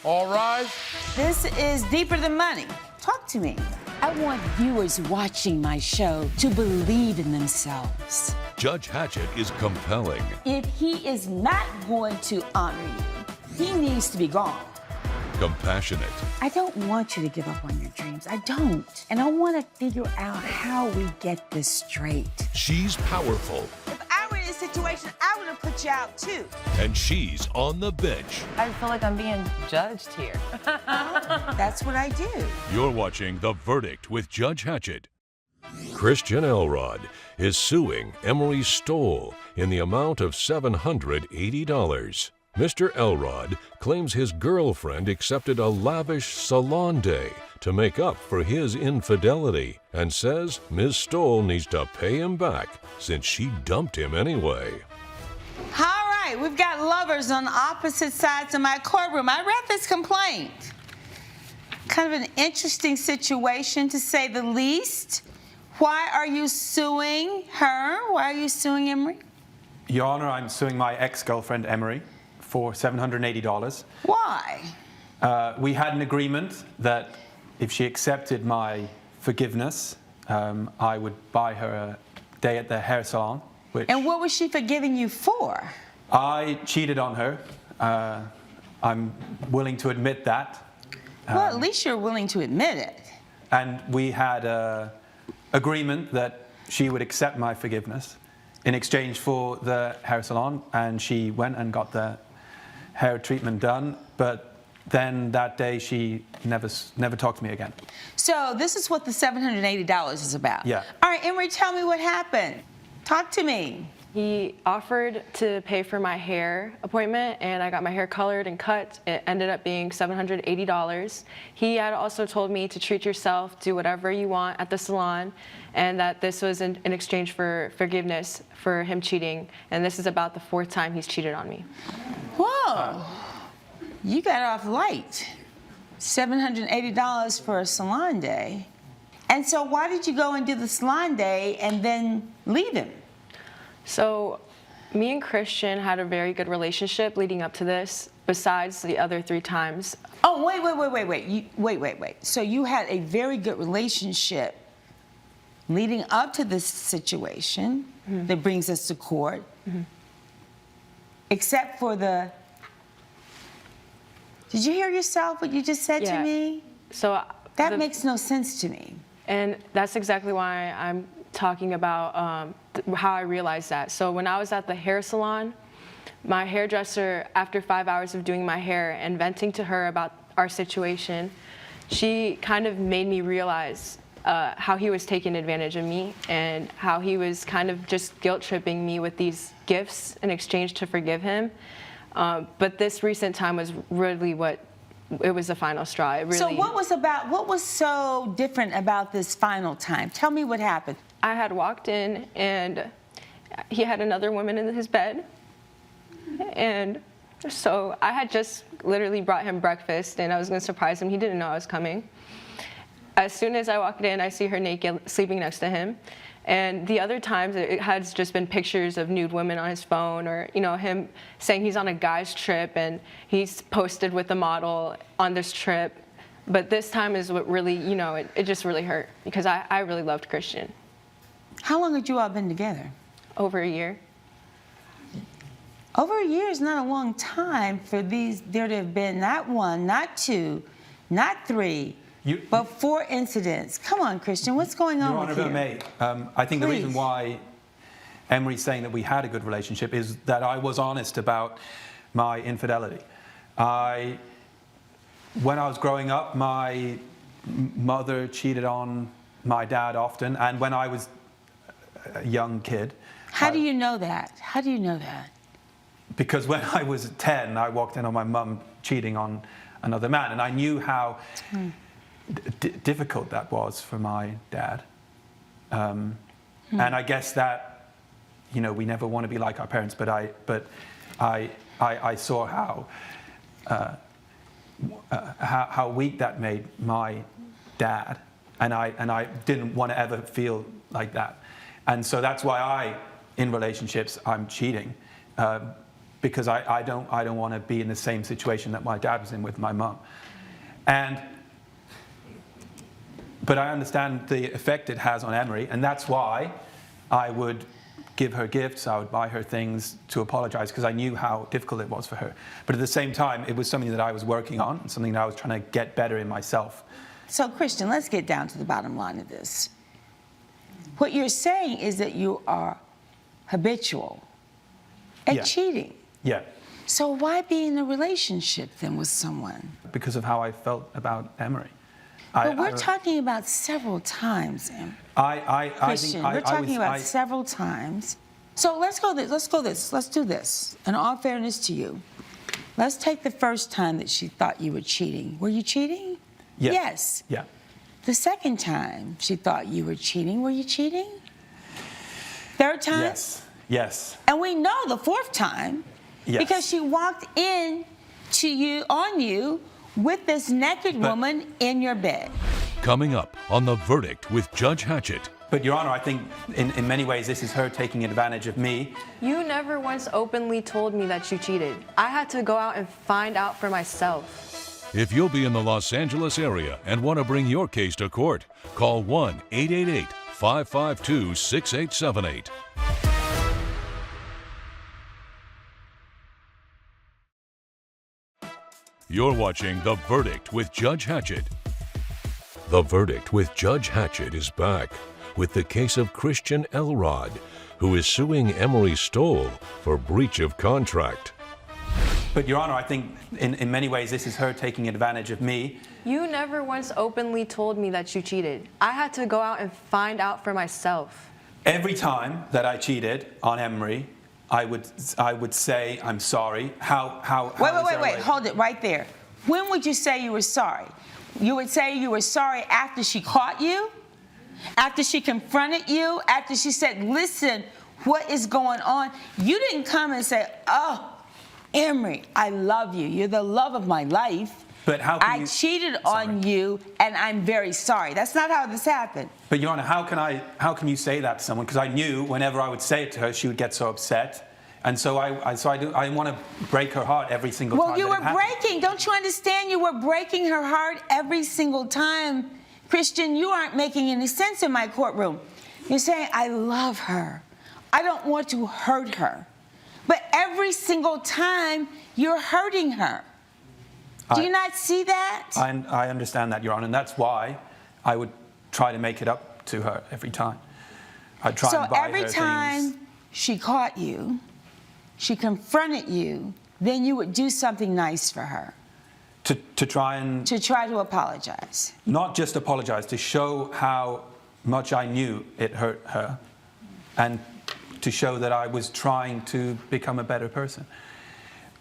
All rise. This is Deeper Than Money. Talk to me. I want viewers watching my show to believe in themselves. Judge Hatchett is compelling. If he is not going to honor you, he needs to be gone. Compassionate. I don't want you to give up on your dreams. I don't. And I want to figure out how we get this straight. She's powerful. If I were in this situation, I would have put you out too. And she's on the bench. I feel like I'm being judged here. That's what I do. You're watching The Verdict with Judge Hatchett. Christian Elrod is suing Emery Stoll in the amount of $780. Mr. Elrod claims his girlfriend accepted a lavish salon day to make up for his infidelity and says Ms. Stoll needs to pay him back since she dumped him anyway. All right, we've got lovers on opposite sides of my courtroom. I read this complaint. Kind of an interesting situation, to say the least. Why are you suing her? Why are you suing Emery? Your Honor, I'm suing my ex-girlfriend, Emery, for $780. Why? We had an agreement that if she accepted my forgiveness, I would buy her a day at the hair salon. And what was she forgiving you for? I cheated on her. I'm willing to admit that. Well, at least you're willing to admit it. And we had an agreement that she would accept my forgiveness in exchange for the hair salon, and she went and got the hair treatment done, but then that day she never talked to me again. So this is what the $780 is about? Yeah. All right, Emery, tell me what happened. Talk to me. He offered to pay for my hair appointment, and I got my hair colored and cut. It ended up being $780. He had also told me to treat yourself, do whatever you want at the salon, and that this was in exchange for forgiveness for him cheating. And this is about the 4th time he's cheated on me. Whoa, you got off light. $780 for a salon day. And so why did you go and do the salon day and then leave him? So me and Christian had a very good relationship leading up to this, besides the other 3 times. Oh, wait. So you had a very good relationship leading up to this situation that brings us to court, except for the... Did you hear yourself, what you just said to me? So that makes no sense to me. And that's exactly why I'm talking about how I realized that. So when I was at the hair salon, my hairdresser, after 5 hours of doing my hair and venting to her about our situation, she kind of made me realize how he was taking advantage of me and how he was kind of just guilt-tripping me with these gifts in exchange to forgive him. But this recent time was really it was the final straw. It really... So what was so different about this final time? Tell me what happened. I had walked in and he had another woman in his bed. And so I had just literally brought him breakfast and I was gonna surprise him. He didn't know I was coming. As soon as I walked in, I see her naked, sleeping next to him. And the other times, it has just been pictures of nude women on his phone, or him saying he's on a guy's trip and he's posted with a model on this trip. But this time is what really, it just really hurt, because I really loved Christian. How long had you all been together? Over a year. Over a year is not a long time for there to have been not 1, not 2, not 3, but 4 incidents. Come on, Christian, what's going on with you? Your Honor, if I may, I think the reason why Emery's saying that we had a good relationship is that I was honest about my infidelity. When I was growing up, my mother cheated on my dad often, and when I was a young kid... How do you know that? How do you know that? Because when I was 10, I walked in on my mum cheating on another man, and I knew how... difficult that was for my dad. And I guess that, we never want to be like our parents, but I saw how weak that made my dad, and I didn't want to ever feel like that. And so that's why in relationships, I'm cheating, because I don't want to be in the same situation that my dad was in with my mum. But I understand the effect it has on Emery, and that's why I would give her gifts, I would buy her things to apologize, because I knew how difficult it was for her. But at the same time, it was something that I was working on, and something that I was trying to get better in myself. So, Christian, let's get down to the bottom line of this. What you're saying is that you are habitual at cheating. Yeah. So why be in a relationship then with someone? Because of how I felt about Emery. But we're talking about several times, Christian. We're talking about several times. So let's do this. In all fairness to you, let's take the first time that she thought you were cheating. Were you cheating? Yes. Yeah. The second time she thought you were cheating, were you cheating? Third time? Yes. And we know the fourth time because she walked in on you with this naked woman in your bed. Coming up on The Verdict with Judge Hatchett. But, Your Honor, I think in many ways this is her taking advantage of me. You never once openly told me that you cheated. I had to go out and find out for myself. If you'll be in the Los Angeles area and want to bring your case to court, call 1-888-552-6878. You're watching The Verdict with Judge Hatchett. The Verdict with Judge Hatchett is back with the case of Christian Elrod, who is suing Emery Stoll for breach of contract. But, Your Honor, I think in many ways this is her taking advantage of me. You never once openly told me that you cheated. I had to go out and find out for myself. Every time that I cheated on Emery, I would say I'm sorry. Wait, hold it right there. When would you say you were sorry? You would say you were sorry after she caught you? After she confronted you? After she said, listen, what is going on? You didn't come and say, oh, Emery, I love you. You're the love of my life. But how can I cheated on you, and I'm very sorry. That's not how this happened. But, Your Honor, how can you say that to someone? Because I knew whenever I would say it to her, she would get so upset. And so I want to break her heart every single time. Well, you were breaking. Don't you understand? You were breaking her heart every single time. Christian, you aren't making any sense in my courtroom. You're saying, I love her. I don't want to hurt her. But every single time, you're hurting her. Do you not see that? I understand that, Your Honor, and that's why I would try to make it up to her every time. I'd try and buy her things. So every time she caught you, she confronted you, then you would do something nice for her. To try to apologize. Not just apologize, to show how much I knew it hurt her, and to show that I was trying to become a better person.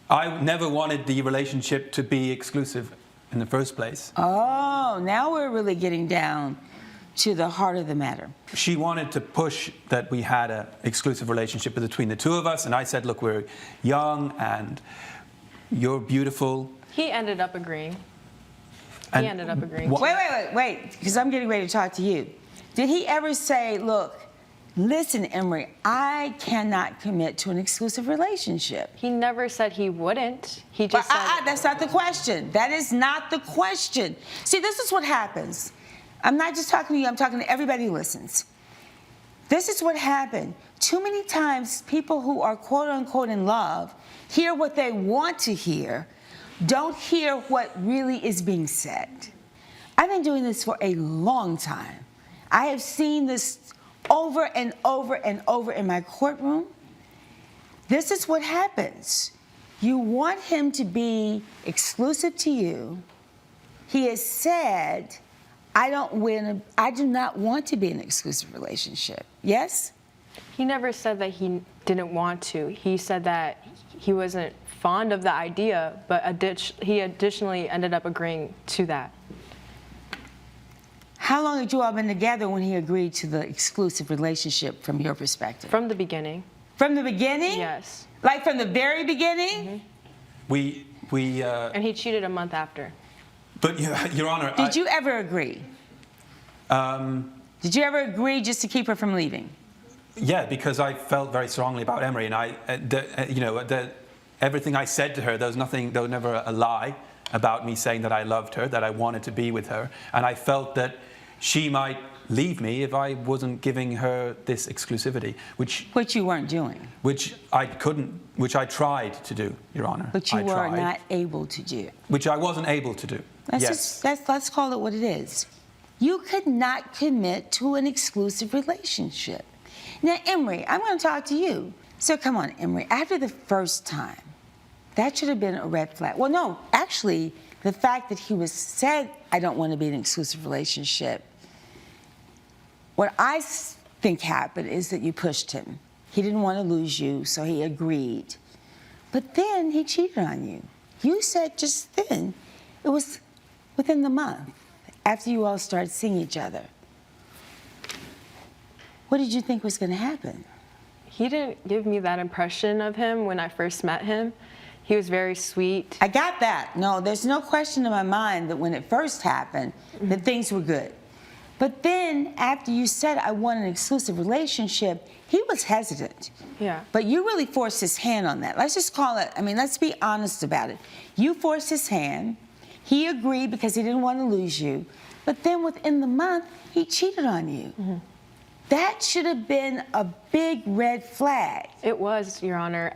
I never wanted the relationship to be exclusive in the first place. Oh, now we're really getting down to the heart of the matter. She wanted to push that we had an exclusive relationship between the two of us, and I said, look, we're young and you're beautiful. He ended up agreeing. Wait, because I'm getting ready to talk to you. Did he ever say, look, listen, Emery, I cannot commit to an exclusive relationship? He never said he wouldn't. He just said... That's not the question. That is not the question. See, this is what happens. I'm not just talking to you. I'm talking to everybody who listens. This is what happened. Too many times, people who are quote-unquote in love hear what they want to hear, don't hear what really is being said. I've been doing this for a long time. I have seen this over and over and over in my courtroom. This is what happens. You want him to be exclusive to you. He has said, I do not want to be in an exclusive relationship. Yes? He never said that he didn't want to. He said that he wasn't fond of the idea, but he additionally ended up agreeing to that. How long had you all been together when he agreed to the exclusive relationship from your perspective? From the beginning. From the beginning? Yes. Like from the very beginning? Mm-hmm. And he cheated a month after. But, Your Honor... Did you ever agree? Did you ever agree just to keep her from leaving? Yeah, because I felt very strongly about Emery, and everything I said to her, there was never a lie about me saying that I loved her, that I wanted to be with her. And I felt that she might leave me if I wasn't giving her this exclusivity, which you weren't doing. Which I tried to do, Your Honor. But you were not able to do. Which I wasn't able to do. Let's call it what it is. You could not commit to an exclusive relationship. Now, Emery, I'm going to talk to you. So come on, Emery, after the first time, that should have been a red flag. Well, no, actually, the fact that he said, I don't want to be in an exclusive relationship, what I think happened is that you pushed him. He didn't want to lose you, so he agreed. But then he cheated on you. You said just then, it was within the month, after you all started seeing each other. What did you think was going to happen? He didn't give me that impression of him when I first met him. He was very sweet. I got that. No, there's no question in my mind that when it first happened, that things were good. But then, after you said, I want an exclusive relationship, he was hesitant. Yeah. But you really forced his hand on that. Let's just call it, let's be honest about it. You forced his hand. He agreed because he didn't want to lose you. But then within the month, he cheated on you. Mm-hmm. That should have been a big red flag. It was, Your Honor.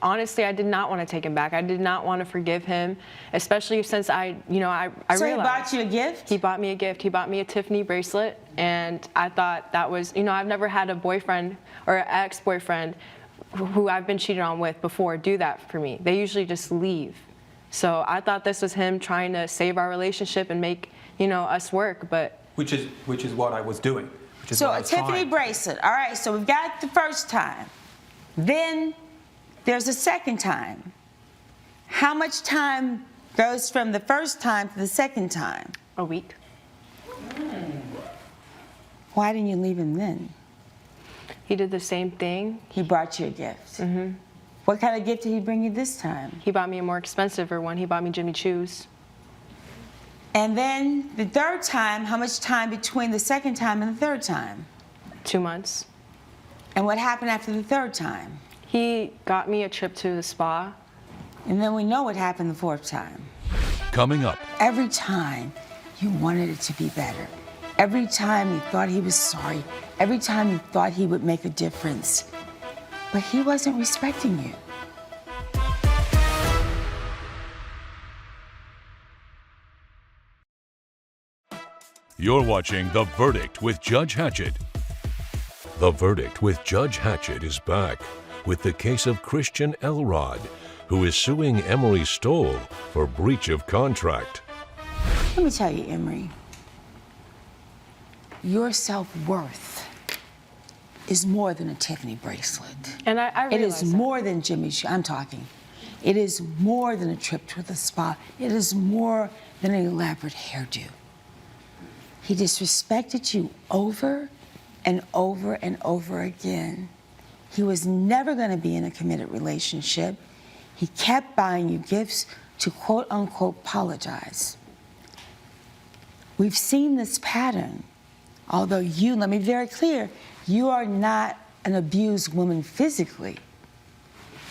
Honestly, I did not want to take him back. I did not want to forgive him, especially since I realized. So he bought you a gift? He bought me a gift. He bought me a Tiffany bracelet, and I thought that was, I've never had a boyfriend or an ex-boyfriend who I've been cheated on with before do that for me. They usually just leave. So I thought this was him trying to save our relationship and make, us work, but. Which is what I was doing. So a Tiffany bracelet. All right, so we've got the first time. Then there's a second time. How much time goes from the first time to the second time? A week. Why didn't you leave him then? He did the same thing. He brought you a gift. Mm-hmm. What kind of gift did he bring you this time? He bought me a more expensive one. He bought me Jimmy Choo's. And then the third time, how much time between the second time and the third time? 2 months. And what happened after the third time? He got me a trip to the spa. And then we know what happened the fourth time. Coming up. Every time you wanted it to be better. Every time you thought he was sorry. Every time you thought he would make a difference. But he wasn't respecting you. You're watching The Verdict with Judge Hatchett. The Verdict with Judge Hatchett is back with the case of Christian Elrod, who is suing Emery Stoll for breach of contract. Let me tell you, Emery, your self-worth is more than a Tiffany bracelet. And I realize it is that. more than Jimmy Choo. I'm talking. It is more than a trip to the spa. It is more than an elaborate hairdo. He disrespected you over and over and over again. He was never going to be in a committed relationship. He kept buying you gifts to quote unquote apologize. We've seen this pattern. Although let me be very clear, you are not an abused woman physically,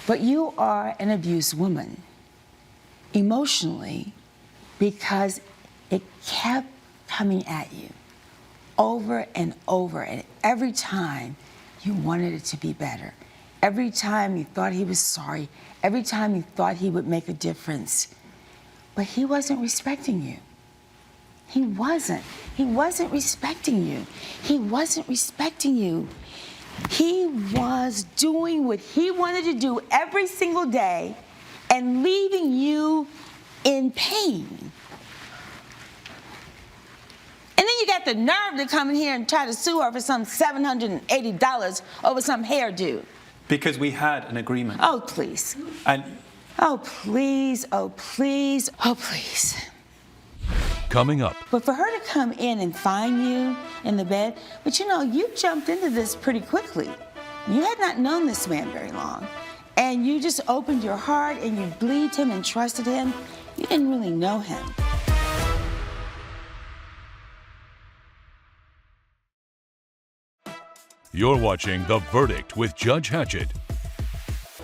but you are an abused woman emotionally because it kept coming at you over and over, and every time you wanted it to be better. Every time you thought he was sorry, every time you thought he would make a difference, but he wasn't respecting you. He wasn't. He wasn't respecting you. He wasn't respecting you. He was doing what he wanted to do every single day and leaving you in pain. And then you got the nerve to come in here and try to sue her for some $780 over some hairdo. Because we had an agreement. Oh, please. Oh, please. Oh, please. Oh, please. Coming up. But for her to come in and find you in the bed, but you jumped into this pretty quickly. You had not known this man very long. And you just opened your heart and you believed him and trusted him. You didn't really know him. You're watching The Verdict with Judge Hatchett.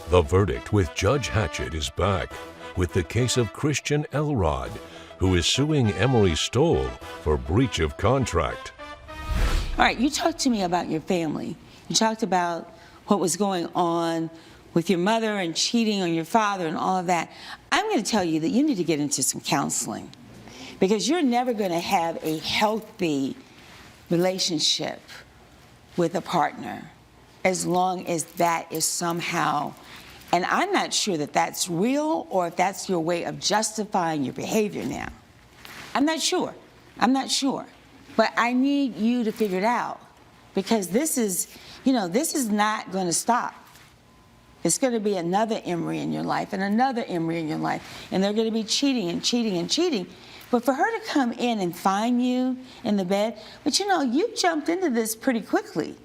The Verdict with Judge Hatchett is back with the case of Christian Elrod, who is suing Emery Stoll for breach of contract. All right, you talked to me about your family. You talked about what was going on with your mother and cheating on your father and all of that. I'm going to tell you that you need to get into some counseling, because you're never going to have a healthy relationship with a partner as long as that is somehow, and I'm not sure that that's real or if that's your way of justifying your behavior now. I'm not sure. But I need you to figure it out, because this is not going to stop. It's going to be another Emery in your life and another Emery in your life, and they're going to be cheating and cheating and cheating. But for her to come in and find you in the bed, but you jumped into this pretty quickly.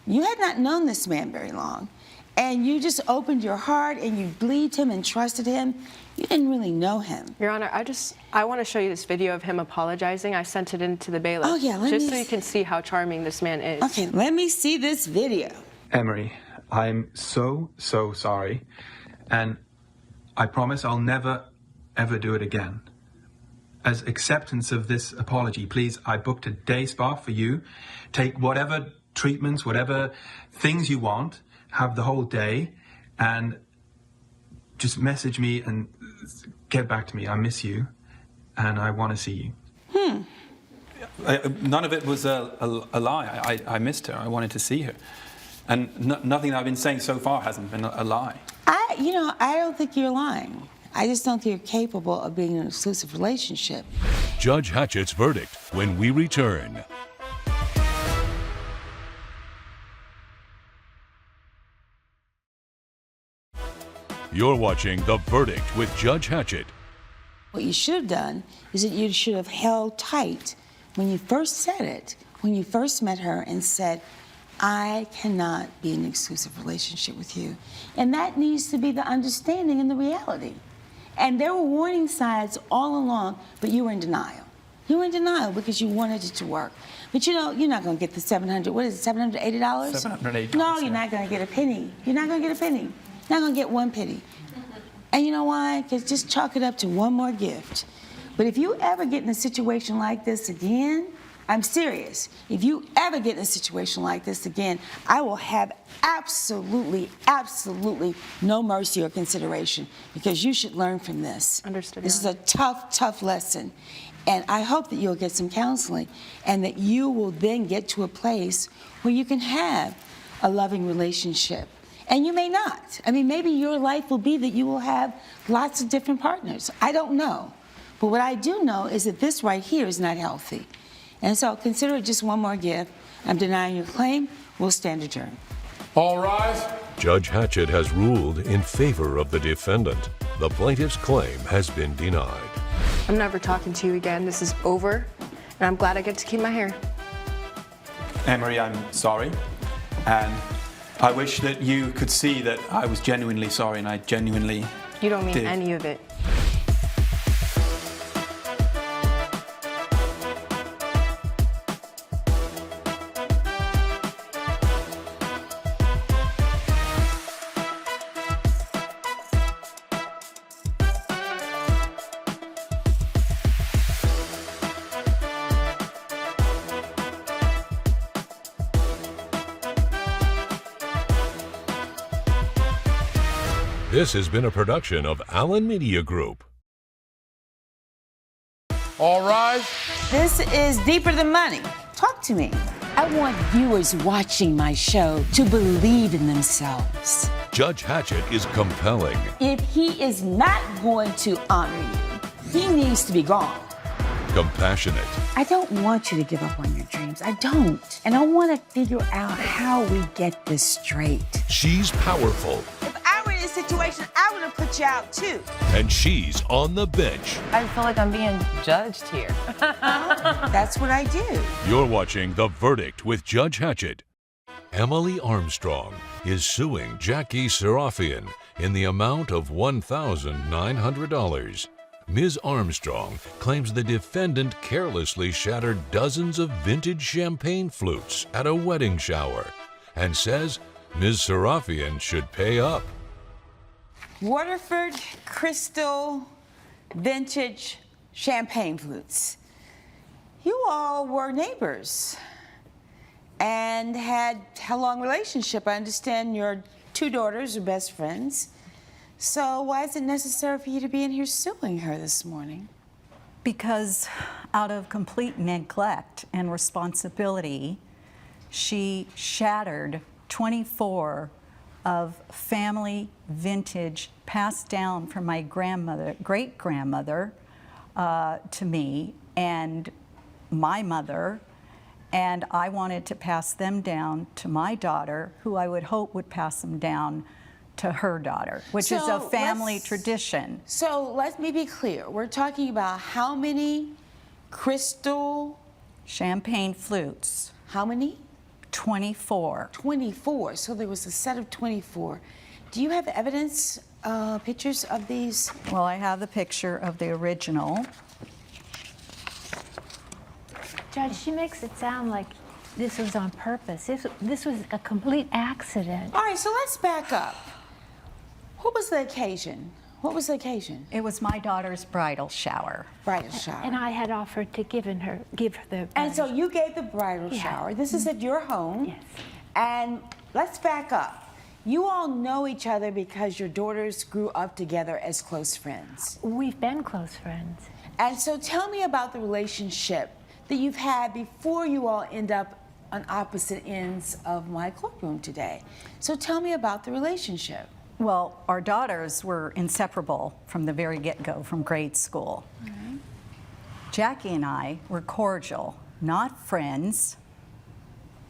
You had not known this man very long, and you just opened your heart and you believed him and trusted him. You didn't really know him. Your Honor, I want to show you this video of him apologizing. I sent it into the bailiff. Oh, yeah, just so you can see how charming this man is. Okay, let me see this video. Emery, I'm so sorry, and I promise I'll never, ever do it again. As acceptance of this apology, please, I booked a day spa for you. Take whatever treatments, whatever things you want, have the whole day, and just message me and get back to me. I miss you, and I want to see you. None of it was a lie. I missed her. I wanted to see her. And nothing I've been saying so far hasn't been a lie. I don't think you're lying. I just don't think you're capable of being in an exclusive relationship. Judge Hatchett's verdict when we return. You're watching The Verdict with Judge Hatchett. What you should have done is that you should have held tight when you first said it, when you first met her and said, I cannot be in an exclusive relationship with you. And that needs to be the understanding and the reality. And there were warning signs all along, but you were in denial. You were in denial because you wanted it to work. But you're not going to get the $780? $780. No, you're not going to get a penny. You're not going to get a penny. Not going to get one penny. And you know why? Because just chalk it up to one more gift. But if you ever get in a situation like this again, I'm serious. If you ever get in a situation like this again, I will have absolutely no mercy or consideration, because you should learn from this. Understood. This is a tough lesson. And I hope that you'll get some counseling and that you will then get to a place where you can have a loving relationship. And you may not. I mean, maybe your life will be that you will have lots of different partners. I don't know. But what I do know is that this right here is not healthy. And so consider it just one more gift. I'm denying your claim. We'll stand adjourned. All rise. Judge Hatchett has ruled in favor of the defendant. The plaintiff's claim has been denied. I'm never talking to you again. This is over, and I'm glad I get to keep my hair. Emery, I'm sorry, and I wish that you could see that I was genuinely sorry, and I genuinely You don't mean did. any of it. This has been a production of Allen Media Group. All rise. This is Deeper Than Money. Talk to me. I want viewers watching my show to believe in themselves. Judge Hatchett is compelling. If he is not going to honor you, he needs to be gone. Compassionate. I don't want you to give up on your dreams. I don't. And I want to figure out how we get this straight. She's powerful. If I were in this situation, I would have put you out too. And she's on the bench. I feel like I'm being judged here. That's what I do. You're watching The Verdict with Judge Hatchett. Emily Armstrong is suing Jackie Serafian in the amount of $1,900. Ms. Armstrong claims the defendant carelessly shattered dozens of vintage champagne flutes at a wedding shower and says Ms. Serafian should pay up. Waterford Crystal Vintage Champagne Flutes. You all were neighbors and had a long relationship. I understand your two daughters are best friends. So why is it necessary for you to be in here suing her this morning? Because out of complete neglect and responsibility, she shattered 24 of family vintage passed down from my grandmother, great-grandmother, to me and my mother, and I wanted to pass them down to my daughter, who I would hope would pass them down to her daughter, which is a family tradition. So let me be clear. We're talking about how many crystal champagne flutes. How many? 24. 24. So there was a set of 24. Do you have evidence, pictures of these? Well, I have the picture of the original. Judge, she makes it sound like this was on purpose. This was a complete accident. All right, so let's back up. What was the occasion? What was the occasion? It was my daughter's bridal shower. Bridal shower. And I had offered to give her the. And so you gave the bridal shower. This is at your home. Yes. And let's back up. You all know each other because your daughters grew up together as close friends. We've been close friends. And so tell me about the relationship that you've had before you all end up on opposite ends of my courtroom today. So tell me about the relationship. Well, our daughters were inseparable from the very get-go, from grade school. Mm-hmm. Jackie and I were cordial, not friends,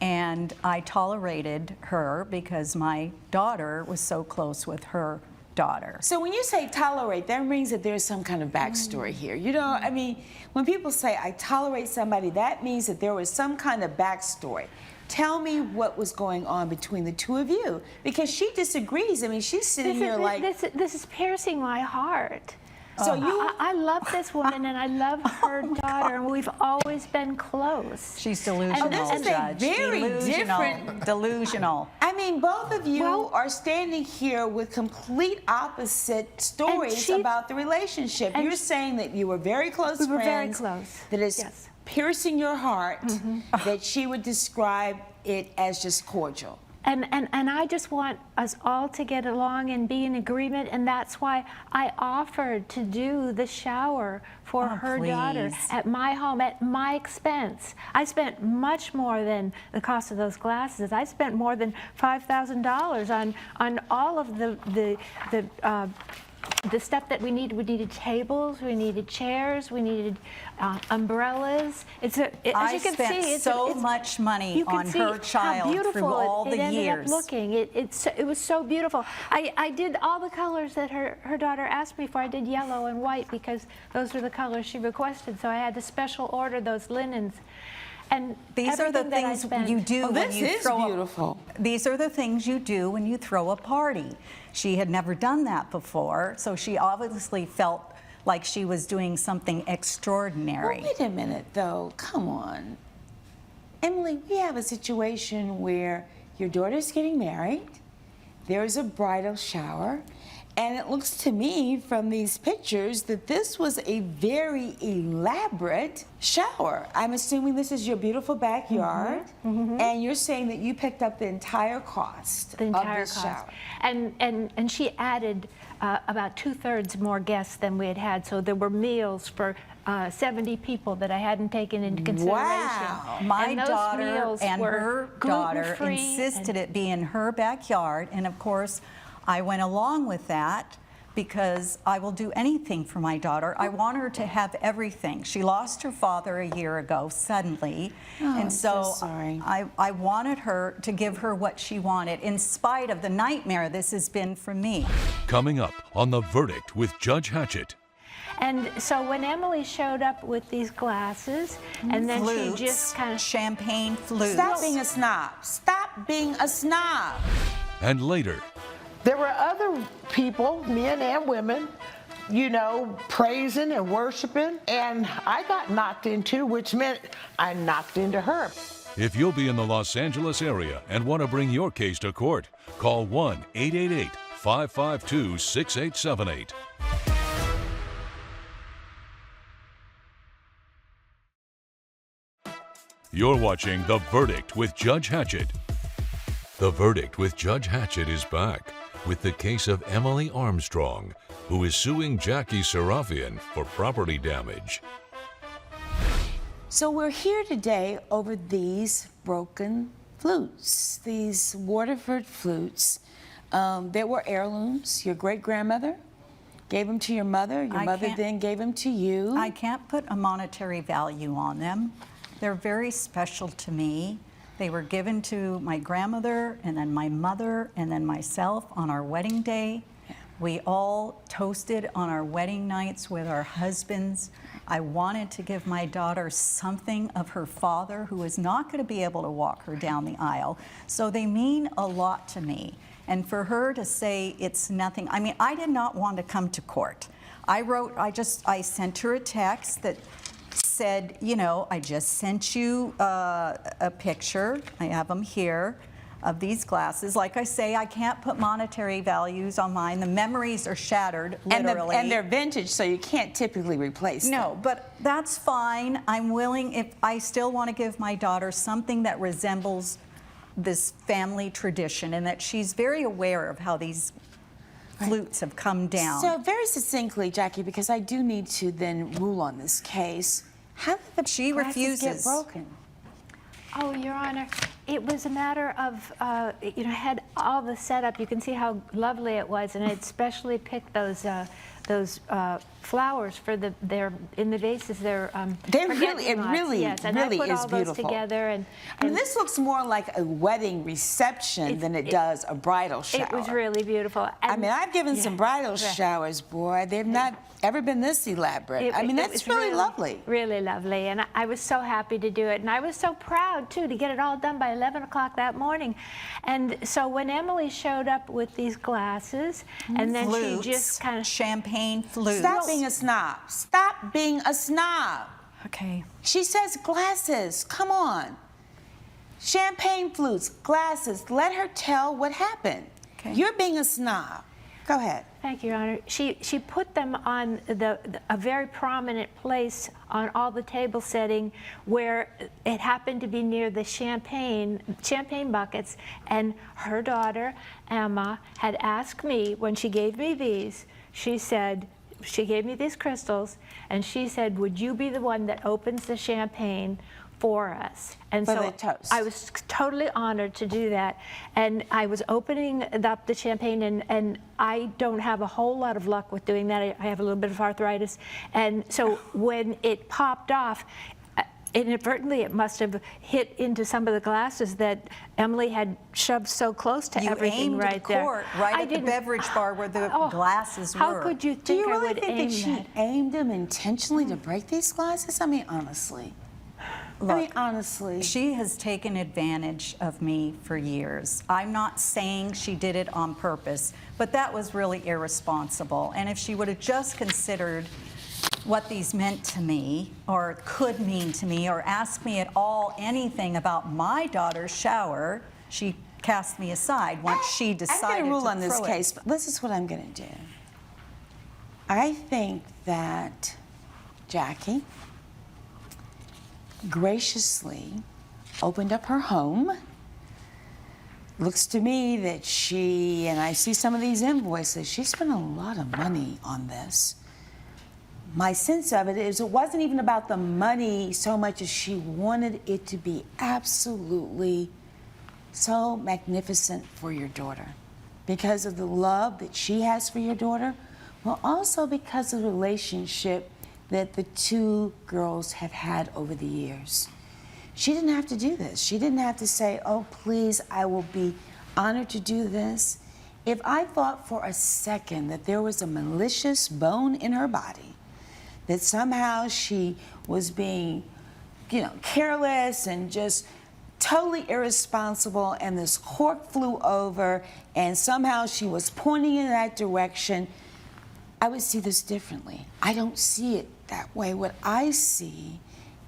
and I tolerated her because my daughter was so close with her daughter. So when you say tolerate, that means that there's some kind of backstory here. You know, I mean, when people say I tolerate somebody, that means that there was some kind of backstory. Tell me what was going on between the two of you, because she disagrees. I mean, she's sitting here like... This is piercing my heart. So I love this woman and I love her daughter, and we've always been close. She's delusional, this is Judge. a very different... Delusional. I mean, both of you are standing here with complete opposite stories about the relationship. You're saying that you were very close friends. We were very close. That is piercing your heart, that she would describe it as just cordial. And I just want us all to get along and be in agreement, and that's why I offered to do the shower for her daughter at my home, at my expense. I spent much more than the cost of those glasses. I spent more than $5,000 on all of the stuff that we needed. We needed tables, we needed chairs, we needed umbrellas. As you can see, it's so much money on her child through all the years. It ended up looking. It was so beautiful. I did all the colors that her daughter asked me for. I did yellow and white because those were the colors she requested. So I had to special order those linens. And these are the things you do when you throw beautiful. These are the things you do when you throw a party. She had never done that before, so she obviously felt like she was doing something extraordinary. Well, wait a minute, though. Come on. Emily, we have a situation where your daughter's getting married, there's a bridal shower, and it looks to me from these pictures that this was a very elaborate shower. I'm assuming this is your beautiful backyard, and you're saying that you picked up the entire cost of this shower. And she added about 2/3 more guests than we had, so there were meals for 70 people that I hadn't taken into consideration. Wow. My daughter and her daughter insisted it be in her backyard, and of course, I went along with that because I will do anything for my daughter. I want her to have everything. She lost her father a year ago suddenly, and so I wanted her to give her what she wanted, in spite of the nightmare this has been for me. Coming up on The Verdict with Judge Hatchett. And so when Emily showed up with these glasses, and then flutes, she just kind of... champagne flutes. Stop being a snob. Stop being a snob. And later... There were other people, men and women, you know, praising and worshiping, and I got knocked into, which meant I knocked into her. If you'll be in the Los Angeles area and want to bring your case to court, call 1-888 552-6878. You're watching The Verdict with Judge Hatchett. The Verdict with Judge Hatchett is back with the case of Emily Armstrong, who is suing Jackie Serafian for property damage. So we're here today over these broken flutes, these Waterford flutes. They were heirlooms. Your great-grandmother gave them to your mother. Your mother then gave them to you. I can't put a monetary value on them. They're very special to me. They were given to my grandmother and then my mother and then myself on our wedding day. Yeah. We all toasted on our wedding nights with our husbands. I wanted to give my daughter something of her father, who is not going to be able to walk her down the aisle. So they mean a lot to me. And for her to say it's nothing, I mean, I did not want to come to court. I sent her a text that said, you know, I just sent you a picture, I have them here, of these glasses. Like I say, I can't put monetary values on mine. The memories are shattered, literally. And they're vintage, so you can't typically replace them. No, but that's fine. I'm willing, if I still want to give my daughter something that resembles this family tradition, and that she's very aware of how these flutes have come down. So very succinctly, Jackie, because I do need to then rule on this case, how did the glasses get broken? Oh, Your Honor, it was a matter of, you know, had all the setup. You can see how lovely it was, and I'd specially picked those flowers for they're in the vases. They're really, yes, and really I put is all beautiful. Those together, and I mean, this looks more like a wedding reception than it does a bridal shower. It was really beautiful. And I mean, I've given some bridal showers, boy. They've not ever been this elaborate. I mean, that's really lovely. Really lovely, and I was so happy to do it, and I was so proud too to get it all done by 11 o'clock that morning. And so when Emily showed up with these glasses, and then flutes, she just kind of champagne flutes. Stop being a snob. Stop being a snob. Okay. She says glasses. Come on. Champagne flutes, glasses. Let her tell what happened. Okay. You're being a snob. Go ahead. Thank you, Your Honor. She put them on a very prominent place on all the table setting where it happened to be near the champagne buckets, and her daughter, Emma, had asked me when she gave me these, she said, she gave me these crystals, and she said, would you be the one that opens the champagne for us? And for so the toast. I was totally honored to do that. And I was opening up the champagne, and I don't have a whole lot of luck with doing that. I have a little bit of arthritis. And so when it popped off, inadvertently it must have hit into some of the glasses that Emily had shoved so close to everything right there. You aimed the court right at the beverage bar where the glasses were. How could you think Do you I really would think aim that she aimed them intentionally to break these glasses? I mean, honestly. Look, I mean, honestly. She has taken advantage of me for years. I'm not saying she did it on purpose, but that was really irresponsible. And if she would have just considered what these meant to me, or could mean to me, or asked me at all anything about my daughter's shower, she cast me aside once she decided to throw it. I'm going to rule on this case, but this is what I'm going to do. I think that Jackie graciously opened up her home. Looks to me that she, and I see some of these invoices, she spent a lot of money on this. My sense of it is it wasn't even about the money so much as she wanted it to be absolutely so magnificent for your daughter because of the love that she has for your daughter, but also because of the relationship that the two girls have had over the years. She didn't have to do this. She didn't have to say, oh, please, I will be honored to do this. If I thought for a second that there was a malicious bone in her body, that somehow she was being, you know, careless and just totally irresponsible, and this cork flew over and somehow she was pointing in that direction, I would see this differently. I don't see it that way. What I see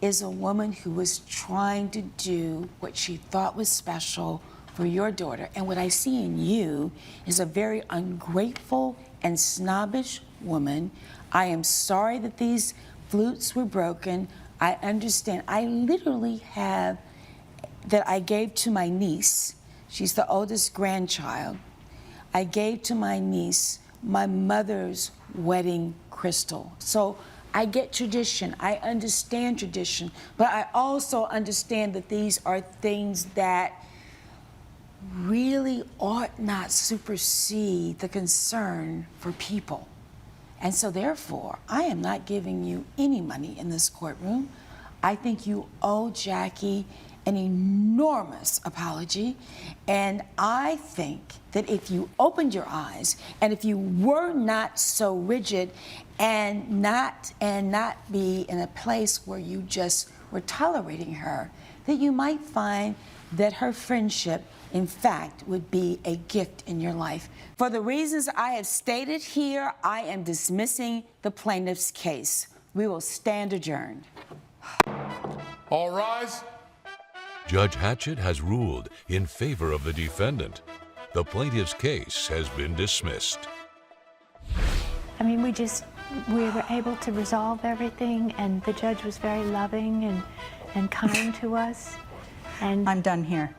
is a woman who was trying to do what she thought was special for your daughter. And what I see in you is a very ungrateful and snobbish woman. I am sorry that these flutes were broken. I understand. I literally have that I gave to my niece. She's the oldest grandchild. I gave to my niece my mother's wedding crystal. So I get tradition, I understand tradition, but I also understand that these are things that really ought not supersede the concern for people. And so therefore, I am not giving you any money in this courtroom. I think you owe Jackie an enormous apology, and I think that if you opened your eyes and if you were not so rigid and not be in a place where you just were tolerating her, that you might find that her friendship, in fact, would be a gift in your life. For the reasons I have stated here, I am dismissing the plaintiff's case. We will stand adjourned. All rise. Judge Hatchett has ruled in favor of the defendant. The plaintiff's case has been dismissed. I mean, we were able to resolve everything, and the judge was very loving and kind to us. And I'm done here.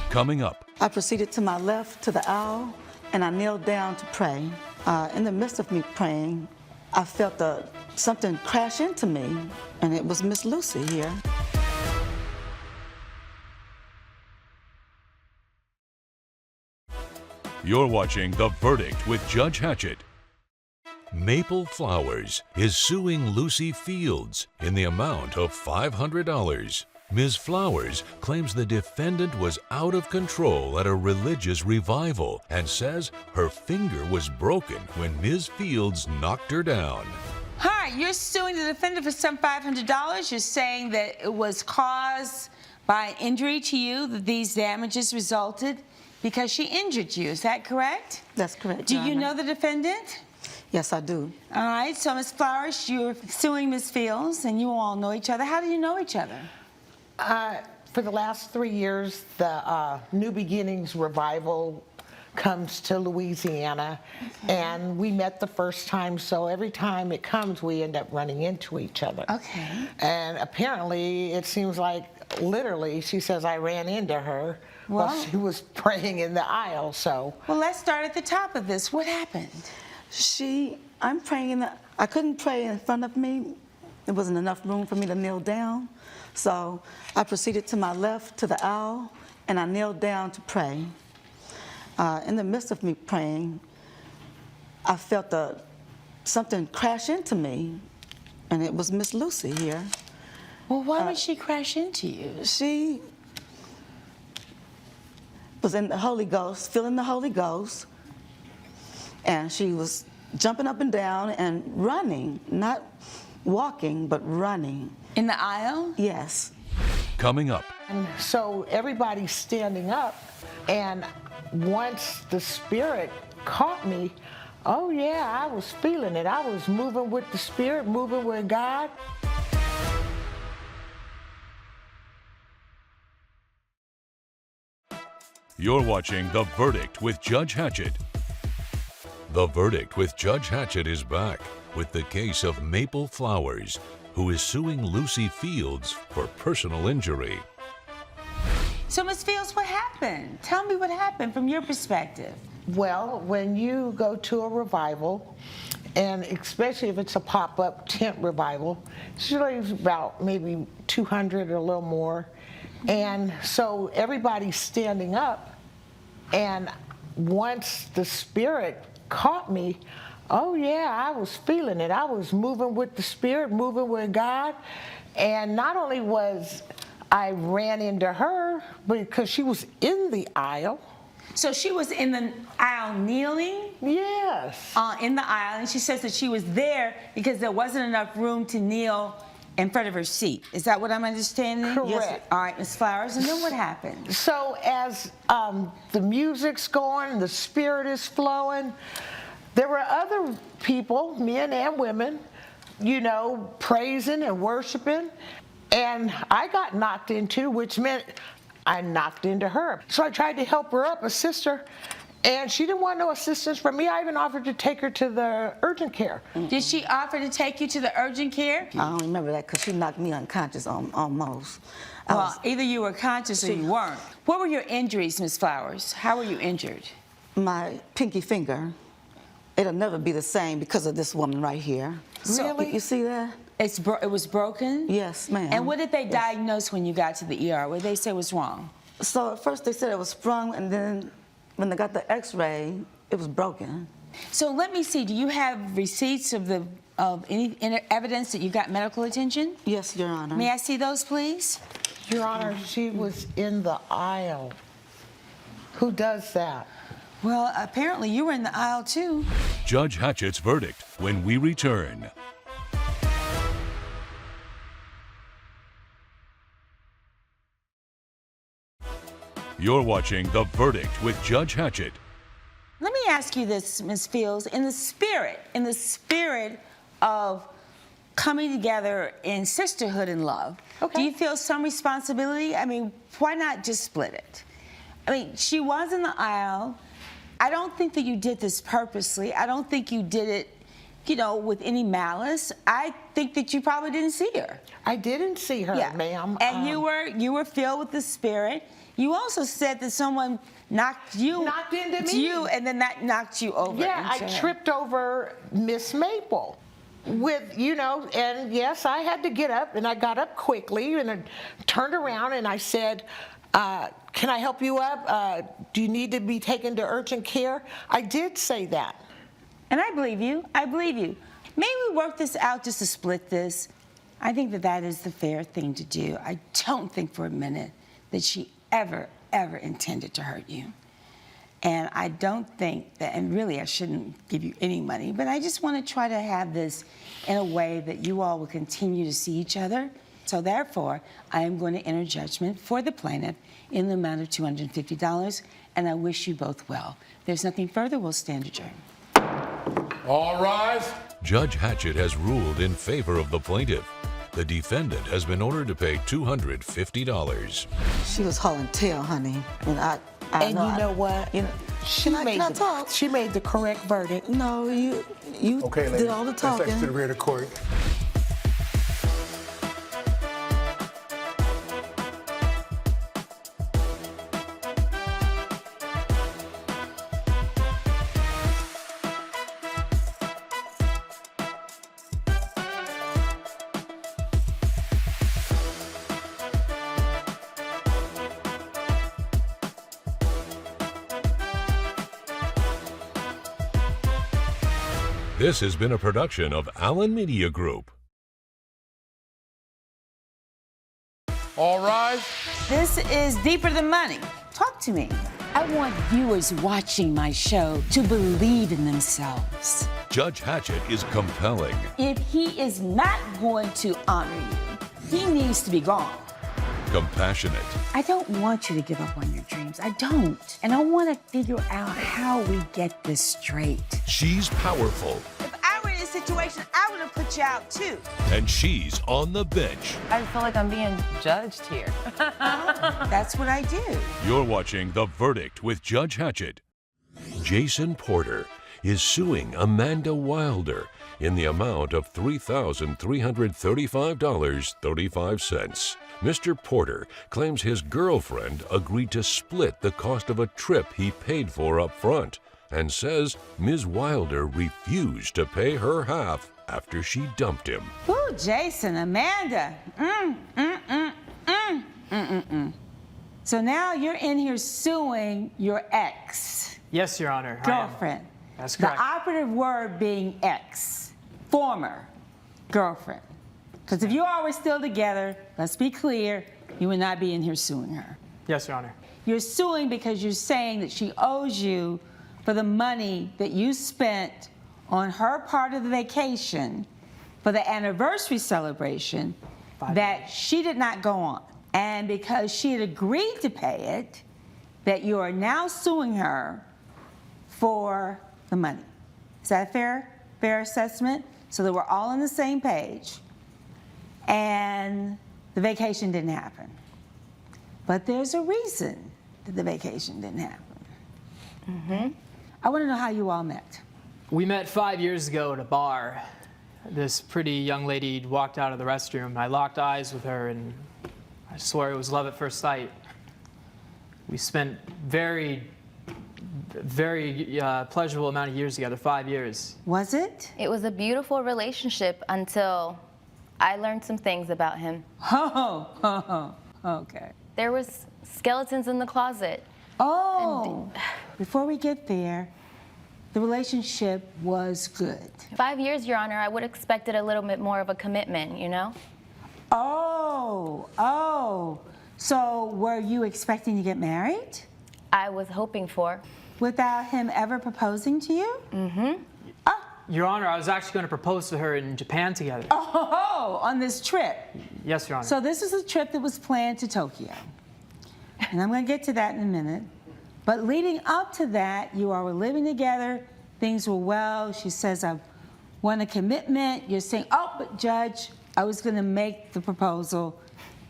Coming up. I proceeded to my left to the aisle, and I knelt down to pray. In the midst of me praying, I felt something crash into me, and it was Miss Lucy here. You're watching The Verdict with Judge Hatchett. Maple Flowers is suing Lucy Fields in the amount of $500. Ms. Flowers claims the defendant was out of control at a religious revival and says her finger was broken when Ms. Fields knocked her down. Hi, you're suing the defendant for some $500. You're saying that it was caused by injury to you, that these damages resulted because she injured you. Is that correct? That's correct, Do Your you Honor. know the defendant? Yes, I do. All right, so Ms. Flowers, you're suing Ms. Fields, and you all know each other. How do you know each other? For the last 3 years, the New Beginnings revival comes to Louisiana, and we met the first time, so every time it comes, we end up running into each other. Okay. And apparently, it seems like literally, she says I ran into her while she was praying in the aisle, so. Well, let's start at the top of this. What happened? I'm praying I couldn't pray in front of me. There wasn't enough room for me to kneel down. So I proceeded to my left to the aisle, and I knelt down to pray. In the midst of me praying, I felt something crash into me, and it was Miss Lucy here. Well, why would she crash into you? She was in the Holy Ghost, feeling the Holy Ghost, and she was jumping up and down and running, not walking, but running. In the aisle? Yes. Coming up. And so everybody's standing up, and once the Spirit caught me, oh yeah, I was feeling it. I was moving with the Spirit, moving with God. You're watching The Verdict with Judge Hatchett. The Verdict with Judge Hatchett is back with the case of Maple Flowers, who is suing Lucy Fields for personal injury. So, Ms. Fields, what happened? Tell me what happened from your perspective. Well, when you go to a revival, and especially if it's a pop-up tent revival, it's usually about maybe 200 or a little more. And so everybody's standing up, and once the Spirit caught me, oh yeah, I was feeling it. I was moving with the Spirit, moving with God. And not only was I ran into her, because she was in the aisle. So she was in the aisle kneeling? Yes. In the aisle, and she says that she was there because there wasn't enough room to kneel in front of her seat. Is that what I'm understanding? Correct. Yes. All right, Ms. Flowers, and then what happened? So as the music's going, the Spirit is flowing, there were other people, men and women, you know, praising and worshiping, and I got knocked into, which meant I knocked into her. So I tried to help her up, assist her, and she didn't want no assistance from me. I even offered to take her to the urgent care. Did she offer to take you to the urgent care? I don't remember that because she knocked me unconscious almost. Well, either you were conscious or you weren't. What were your injuries, Ms. Flowers? How were you injured? My pinky finger. It'll never be the same because of this woman right here. Really? You see that? It was broken? Yes, ma'am. And what did they diagnose when you got to the ER? What did they say was wrong? So at first they said it was sprung, and then when they got the x-ray, it was broken. So let me see, do you have receipts of any evidence that you got medical attention? Yes, Your Honor. May I see those, please? Your Honor, she was in the aisle. Who does that? Well, apparently you were in the aisle too. Judge Hatchett's verdict when we return. You're watching The Verdict with Judge Hatchett. Let me ask you this, Ms. Fields, in the spirit of coming together in sisterhood and love, do you feel some responsibility? I mean, why not just split it? I mean, she was in the aisle. I don't think that you did this purposely. I don't think you did it, you know, with any malice. I think that you probably didn't see her. I didn't see her, ma'am. And you were filled with the Spirit. You also said that someone knocked into you, and then that knocked you over. Yeah, I tripped over Miss Maple. With, you know, and yes, I had to get up, and I got up quickly, and I turned around, and I said, can I help you up? Do you need to be taken to urgent care? I did say that. And I believe you. I believe you. Maybe we work this out just to split this. I think that that is the fair thing to do. I don't think for a minute that she ever intended to hurt you. And I don't think that, and really I shouldn't give you any money, but I just want to try to have this in a way that you all will continue to see each other. So therefore, I am going to enter judgment for the plaintiff in the amount of $250, and I wish you both well. If there's nothing further, we'll stand adjourned. All rise. Judge Hatchett has ruled in favor of the plaintiff. The defendant has been ordered to pay $250. She was hauling tail, honey, and you know what? You know, she made the correct verdict. No, you okay, did all the talking. Let's exit to the rear of the court. This has been a production of Allen Media Group. All rise. This is Deeper Than Money. Talk to me. I want viewers watching my show to believe in themselves. Judge Hatchett is compelling. If he is not going to honor you, he needs to be gone. Compassionate. I don't want you to give up on your dreams. I don't. And I want to figure out how we get this straight. She's powerful. If I were in this situation, I would have put you out too. And she's on the bench. I feel like I'm being judged here. That's what I do. You're watching The Verdict with Judge Hatchett. Jason Porter is suing Amanda Wilder in the amount of $3,335.35. Mr. Porter claims his girlfriend agreed to split the cost of a trip he paid for up front and says Ms. Wilder refused to pay her half after she dumped him. Ooh, Jason, Amanda. So now you're in here suing your ex. Yes, Your Honor. Girlfriend. That's correct. The operative word being ex, former girlfriend. Because if you all were still together, let's be clear, you would not be in here suing her. Yes, Your Honor. You're suing because you're saying that she owes you for the money that you spent on her part of the vacation for the anniversary celebration that she did not go on. And because she had agreed to pay it, that you are now suing her for the money. Is that a fair assessment? So that we're all on the same page. And the vacation didn't happen. But there's a reason that the vacation didn't happen. I want to know how you all met. We met 5 years ago at a bar. This pretty young lady walked out of the restroom. I locked eyes with her, and I swear it was love at first sight. We spent very pleasurable amount of years together, 5 years. Was it? It was a beautiful relationship until I learned some things about him. Okay. There was skeletons in the closet. Oh, before we get there, the relationship was good. 5 years, Your Honor, I would have expected a little bit more of a commitment, you know? Oh. So were you expecting to get married? I was hoping for. Without him ever proposing to you? Your Honor, I was actually going to propose to her in Japan together. Oh, on this trip. Yes, Your Honor. So this is a trip that was planned to Tokyo. And I'm going to get to that in a minute. But leading up to that, you all were living together. Things were well. She says, I want a commitment. You're saying, oh, but Judge, I was going to make the proposal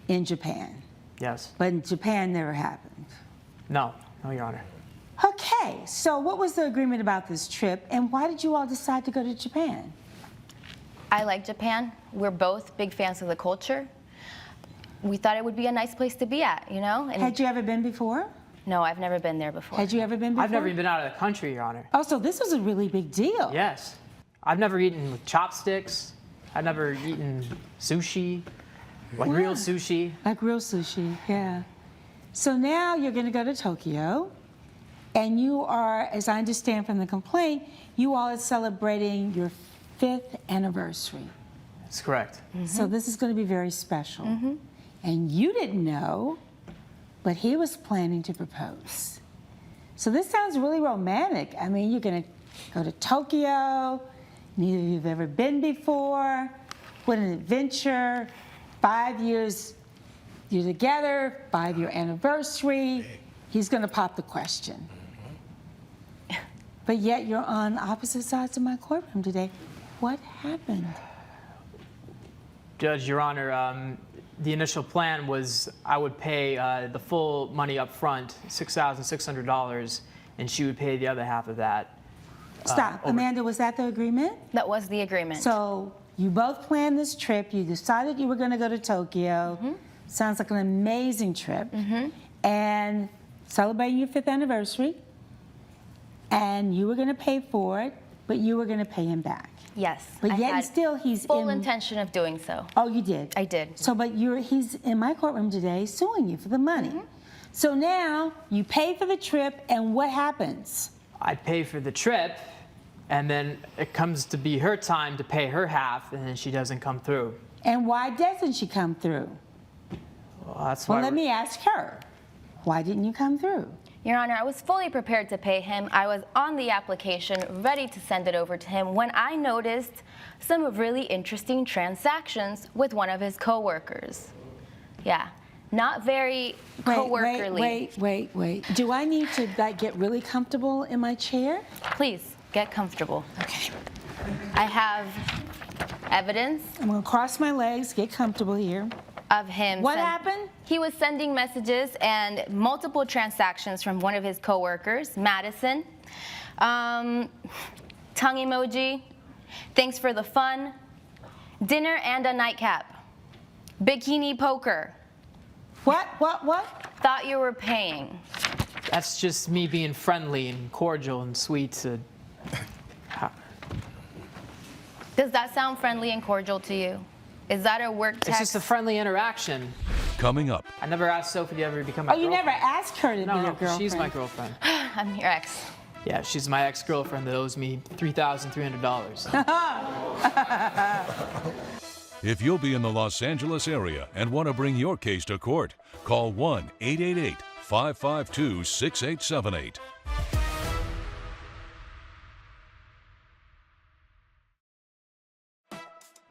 in Japan. Yes. But Japan never happened. No, Your Honor. Okay, so what was the agreement about this trip, and why did you all decide to go to Japan? I like Japan. We're both big fans of the culture. We thought it would be a nice place to be at, you know? And had you ever been before? No, I've never been there before. Had you ever been before? I've never even been out of the country, Your Honor. Oh, so this was a really big deal. Yes. I've never eaten with chopsticks. I've never eaten sushi, like real sushi. Like real sushi, yeah. So now you're going to go to Tokyo, and you are, as I understand from the complaint, you all are celebrating your 5th anniversary. That's correct. So this is going to be very special. And you didn't know, but he was planning to propose. So this sounds really romantic. I mean, you're going to go to Tokyo, neither of you have ever been before. What an adventure. 5 years you're together, 5-year anniversary. He's going to pop the question. But yet you're on opposite sides of my courtroom today. What happened? Judge, Your Honor, the initial plan was I would pay the full money up front, $6,600, and she would pay the other half of that. Stop. Amanda, was that the agreement? That was the agreement. So you both planned this trip. You decided you were going to go to Tokyo. Sounds like an amazing trip. And celebrating your 5th anniversary. And you were going to pay for it, but you were going to pay him back. Yes. But yet and still he's full intention of doing so. Oh, you did? I did. So, but he's in my courtroom today suing you for the money. So now you pay for the trip, and what happens? I pay for the trip, and then it comes to be her time to pay her half, and then she doesn't come through. And why doesn't she come through? Well, that's why. Well, let me ask her. Why didn't you come through? Your Honor, I was fully prepared to pay him. I was on the application, ready to send it over to him, when I noticed some really interesting transactions with one of his coworkers. Yeah, not very coworkerly. Wait. Do I need to get really comfortable in my chair? Please, get comfortable. Okay. I have evidence. I'm gonna cross my legs, get comfortable here. Of him. What happened? He was sending messages and multiple transactions from one of his coworkers, Madison. Tongue emoji. Thanks for the fun. Dinner and a nightcap. Bikini poker. What? Thought you were paying. That's just me being friendly and cordial and sweet to... Does that sound friendly and cordial to you? Is that a work text? It's just a friendly interaction. Coming up. I never asked Sophie to ever become my girlfriend. Oh, you never asked her to be your girlfriend? She's my girlfriend. I'm your ex. Yeah, she's my ex-girlfriend that owes me $3,300. If you'll be in the Los Angeles area and want to bring your case to court, call 1-888-552-6878.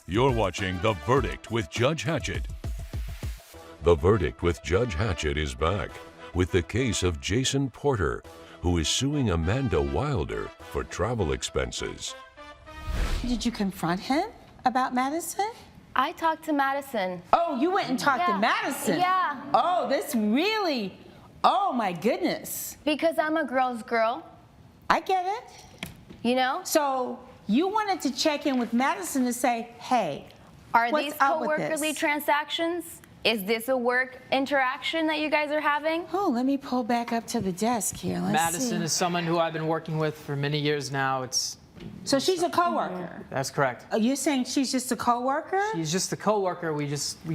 You're watching The Verdict with Judge Hatchett. The Verdict with Judge Hatchett is back with the case of Jason Porter, who is suing Amanda Wilder for travel expenses. Did you confront him about Madison? I talked to Madison. Oh, you went and talked to Madison? Yeah, oh, this really, oh my goodness. Because I'm a girl's girl. I get it. You know? So you wanted to check in with Madison to say, hey, are what's these up with co-workerly this? transactions? Is this a work interaction that you guys are having? Oh, let me pull back up to the desk here. Let's Madison see. is someone who I've been working with for many years now. So she's a coworker. That's correct. Are you saying she's just a coworker? She's just a coworker. We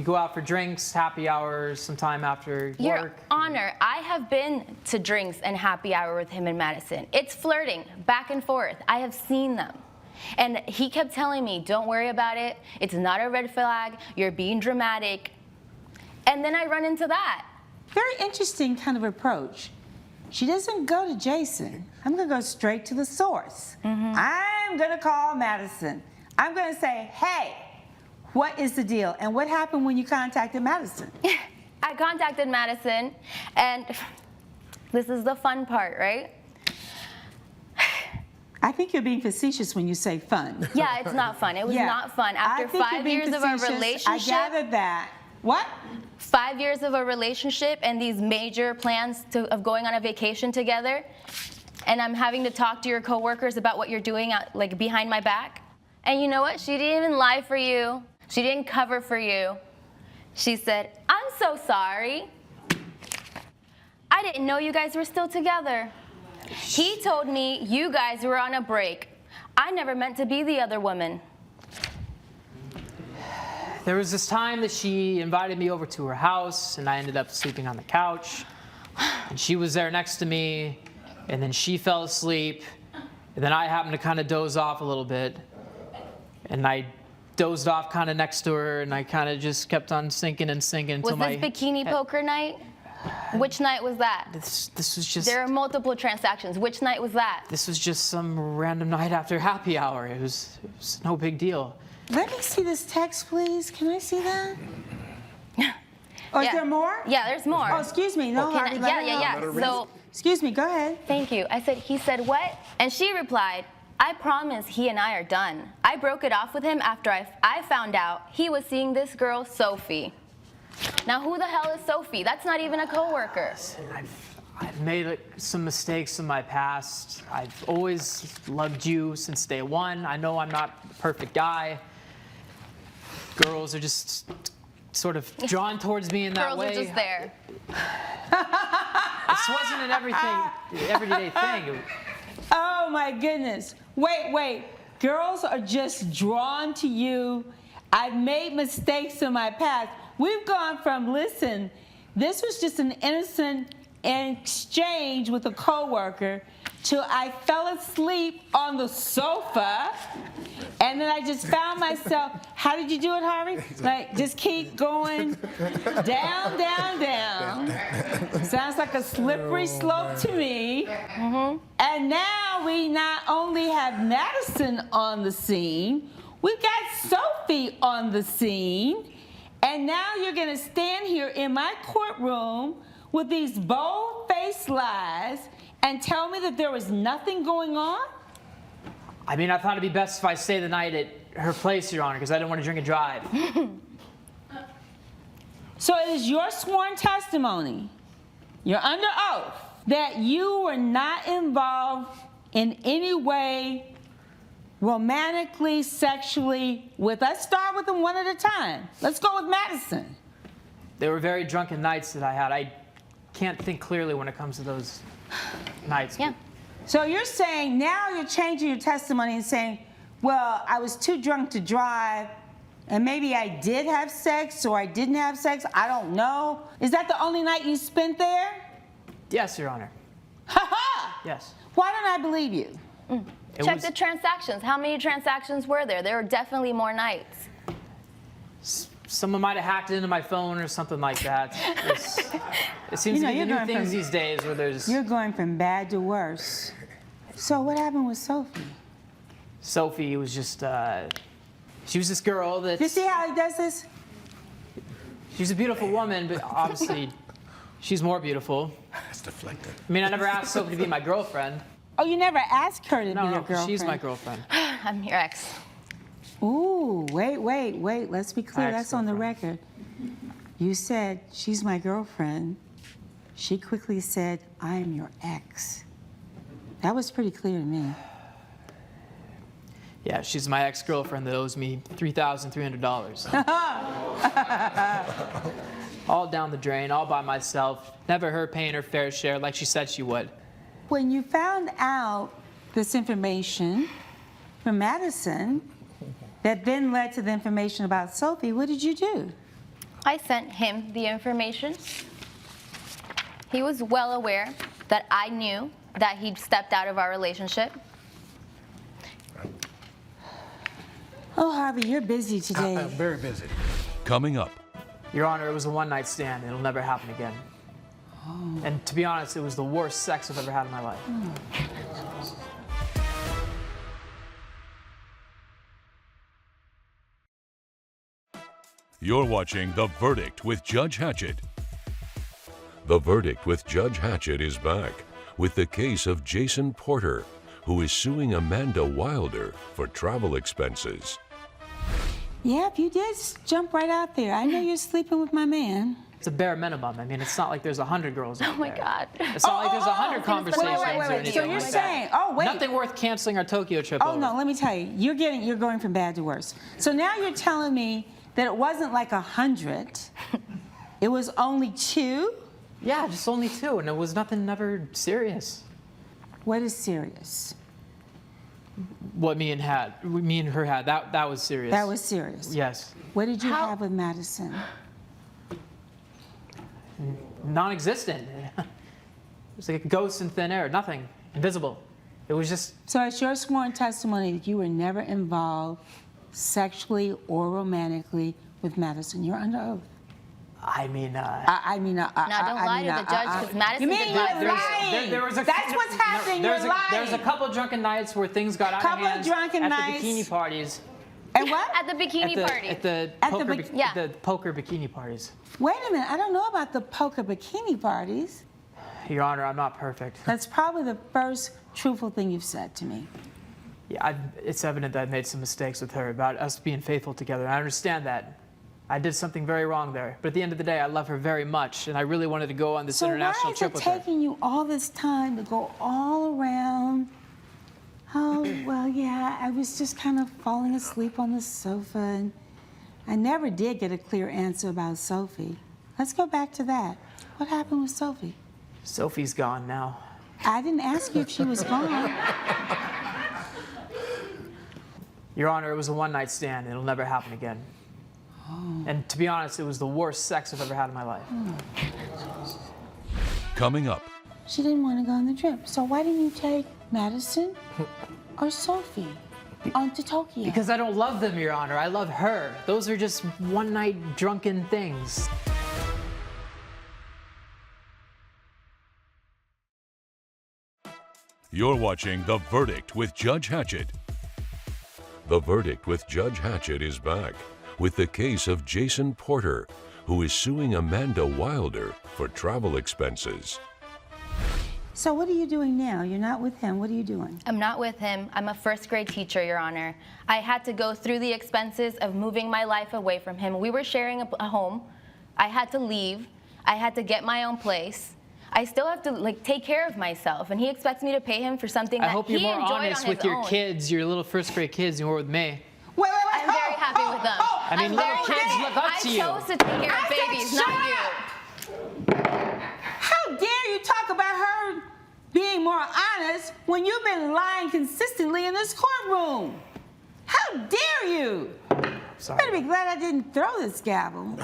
go out for drinks, happy hours, sometime after work. Your Honor, I have been to drinks and happy hour with him and Madison. It's flirting, back and forth. I have seen them. And he kept telling me, don't worry about it. It's not a red flag. You're being dramatic. And then I run into that. Very interesting kind of approach. She doesn't go to Jason. I'm going to go straight to the source. I'm going to call Madison. I'm going to say, hey, what is the deal? And what happened when you contacted Madison? I contacted Madison, and this is the fun part, right? I think you're being facetious when you say fun. Yeah, it's not fun. It was not fun. After 5 years of a relationship. I gathered that. What? 5 years of a relationship and these major plans of going on a vacation together, and I'm having to talk to your coworkers about what you're doing like behind my back. And you know what? She didn't even lie for you. She didn't cover for you. She said, I'm so sorry. I didn't know you guys were still together. He told me you guys were on a break. I never meant to be the other woman. There was this time that she invited me over to her house, and I ended up sleeping on the couch. And she was there next to me, and then she fell asleep, and then I happened to kind of doze off a little bit. And I dozed off kind of next to her, and I kind of just kept on sinking and sinking until Was this bikini poker night? Which night was that? This was just... There are multiple transactions. Which night was that? This was just some random night after happy hour. It was no big deal. Let me see this text, please. Can I see that? Oh, is there more? Yeah, there's more. Oh, excuse me. No, Harvey, yeah. So, excuse me. Go ahead. Thank you. He said, what? And she replied, I promise he and I are done. I broke it off with him after I found out he was seeing this girl, Sophie. Now, who the hell is Sophie? That's not even a coworker. I've made some mistakes in my past. I've always loved you since day one. I know I'm not a perfect guy. Girls are just sort of drawn towards me in that way. Girls are just there. This wasn't an everyday thing. Oh my goodness. Wait. Girls are just drawn to you. I've made mistakes in my past. We've gone from, listen, this was just an innocent exchange with a coworker till I fell asleep on the sofa, and then I just found myself, how did you do it, Harvey? Like, just keep going down, down, down. Sounds like a slippery slope to me. And now we not only have Madison on the scene, we've got Sophie on the scene, and now you're gonna stand here in my courtroom with these bold-faced lies and tell me that there was nothing going on? I mean, I thought it'd be best if I stay the night at her place, Your Honor, because I didn't want to drink and drive. So it is your sworn testimony, you're under oath, that you were not involved in any way romantically, sexually with, let's start with them one at a time. Let's go with Madison. They were very drunken nights that I had. I can't think clearly when it comes to those nights. Yeah. So you're saying now you're changing your testimony and saying, well, I was too drunk to drive, and maybe I did have sex or I didn't have sex. I don't know. Is that the only night you spent there? Yes, Your Honor. Ha-ha! Yes. Why don't I believe you? Check the transactions. How many transactions were there? There were definitely more nights. Someone might have hacked into my phone or something like that. It seems to be the new things these days where there's... You're going from bad to worse. So what happened with Sophie? Sophie was just, she was this girl that... You see how he does this? She's a beautiful woman, but obviously she's more beautiful. That's deflected. I mean, I never asked Sophie to be my girlfriend. Oh, you never asked her to be your girlfriend? No, she's my girlfriend. I'm your ex. Ooh, wait. Let's be clear. That's on the record. You said, she's my girlfriend. She quickly said, I am your ex. That was pretty clear to me. Yeah, she's my ex-girlfriend that owes me $3,300. All down the drain, all by myself. Never her paying her fair share like she said she would. When you found out this information from Madison that then led to the information about Sophie, what did you do? I sent him the information. He was well aware that I knew that he'd stepped out of our relationship. Oh, Harvey, you're busy today. I'm very busy. Coming up. Your Honor, it was a one-night stand. It'll never happen again. Oh. And to be honest, it was the worst sex I've ever had in my life. You're watching The Verdict with Judge Hatchett. The Verdict with Judge Hatchett is back with the case of Jason Porter, who is suing Amanda Wilder for travel expenses. Yep, you did jump right out there. I know you're sleeping with my man. It's a bare minimum. I mean, it's not like there's 100 girls out there. Oh my God. It's not like there's 100 conversations or anything So you're like saying, that. oh wait. Nothing worth canceling our Tokyo trip over. Oh no, let me tell you, you're going from bad to worse. So now you're telling me that it wasn't like 100, it was only 2? Yeah, just only 2, and it was nothing ever serious. What is serious? What me and her had, that was serious. That was serious? Yes. What did you have with Madison? Non-existent. It was like a ghost in thin air, nothing, invisible. It was just... So it's your sworn testimony that you were never involved sexually or romantically with Madison. You're under oath. I mean, No, don't lie to the judge, because Madison You mean did not you're lying? That's what's happening, you're lying. There's a couple drunken nights where things got out of hand. Drunken at nights. the bikini parties. And what? At the bikini party. At the poker bikini parties. Wait a minute, I don't know about the poker bikini parties. Your Honor, I'm not perfect. That's probably the first truthful thing you've said to me. Yeah, it's evident that I made some mistakes with her about us being faithful together. I understand that. I did something very wrong there. But at the end of the day, I love her very much, and I really wanted to go on this international trip with her. So why is it taking you all this time to go all around? Oh, well, yeah, I was just kind of falling asleep on the sofa, and I never did get a clear answer about Sophie. Let's go back to that. What happened with Sophie? Sophie's gone now. I didn't ask you if she was gone. Your Honor, it was a one-night stand. It'll never happen again. Oh. And to be honest, it was the worst sex I've ever had in my life. Oh. Coming up. She didn't want to go on the trip. So why didn't you take Madison or Sophie on to Tokyo? Because I don't love them, Your Honor. I love her. Those are just one-night drunken things. You're watching The Verdict with Judge Hatchett. The Verdict with Judge Hatchett is back with the case of Jason Porter, who is suing Amanda Wilder for travel expenses. So what are you doing now? You're not with him. What are you doing? I'm not with him. I'm a first grade teacher, Your Honor. I had to go through the expenses of moving my life away from him. We were sharing a home. I had to leave. I had to get my own place. I still have to take care of myself, and he expects me to pay him for something that he enjoyed on his own. I hope you're more honest with your kids, your little first grade kids, than you were with me. Wait. I'm very happy with them. I mean, little kids look up to you. I chose to take care of babies, not you. How dare you talk about her being more honest when you've been lying consistently in this courtroom? How dare you? Sorry. You better be glad I didn't throw this gavel.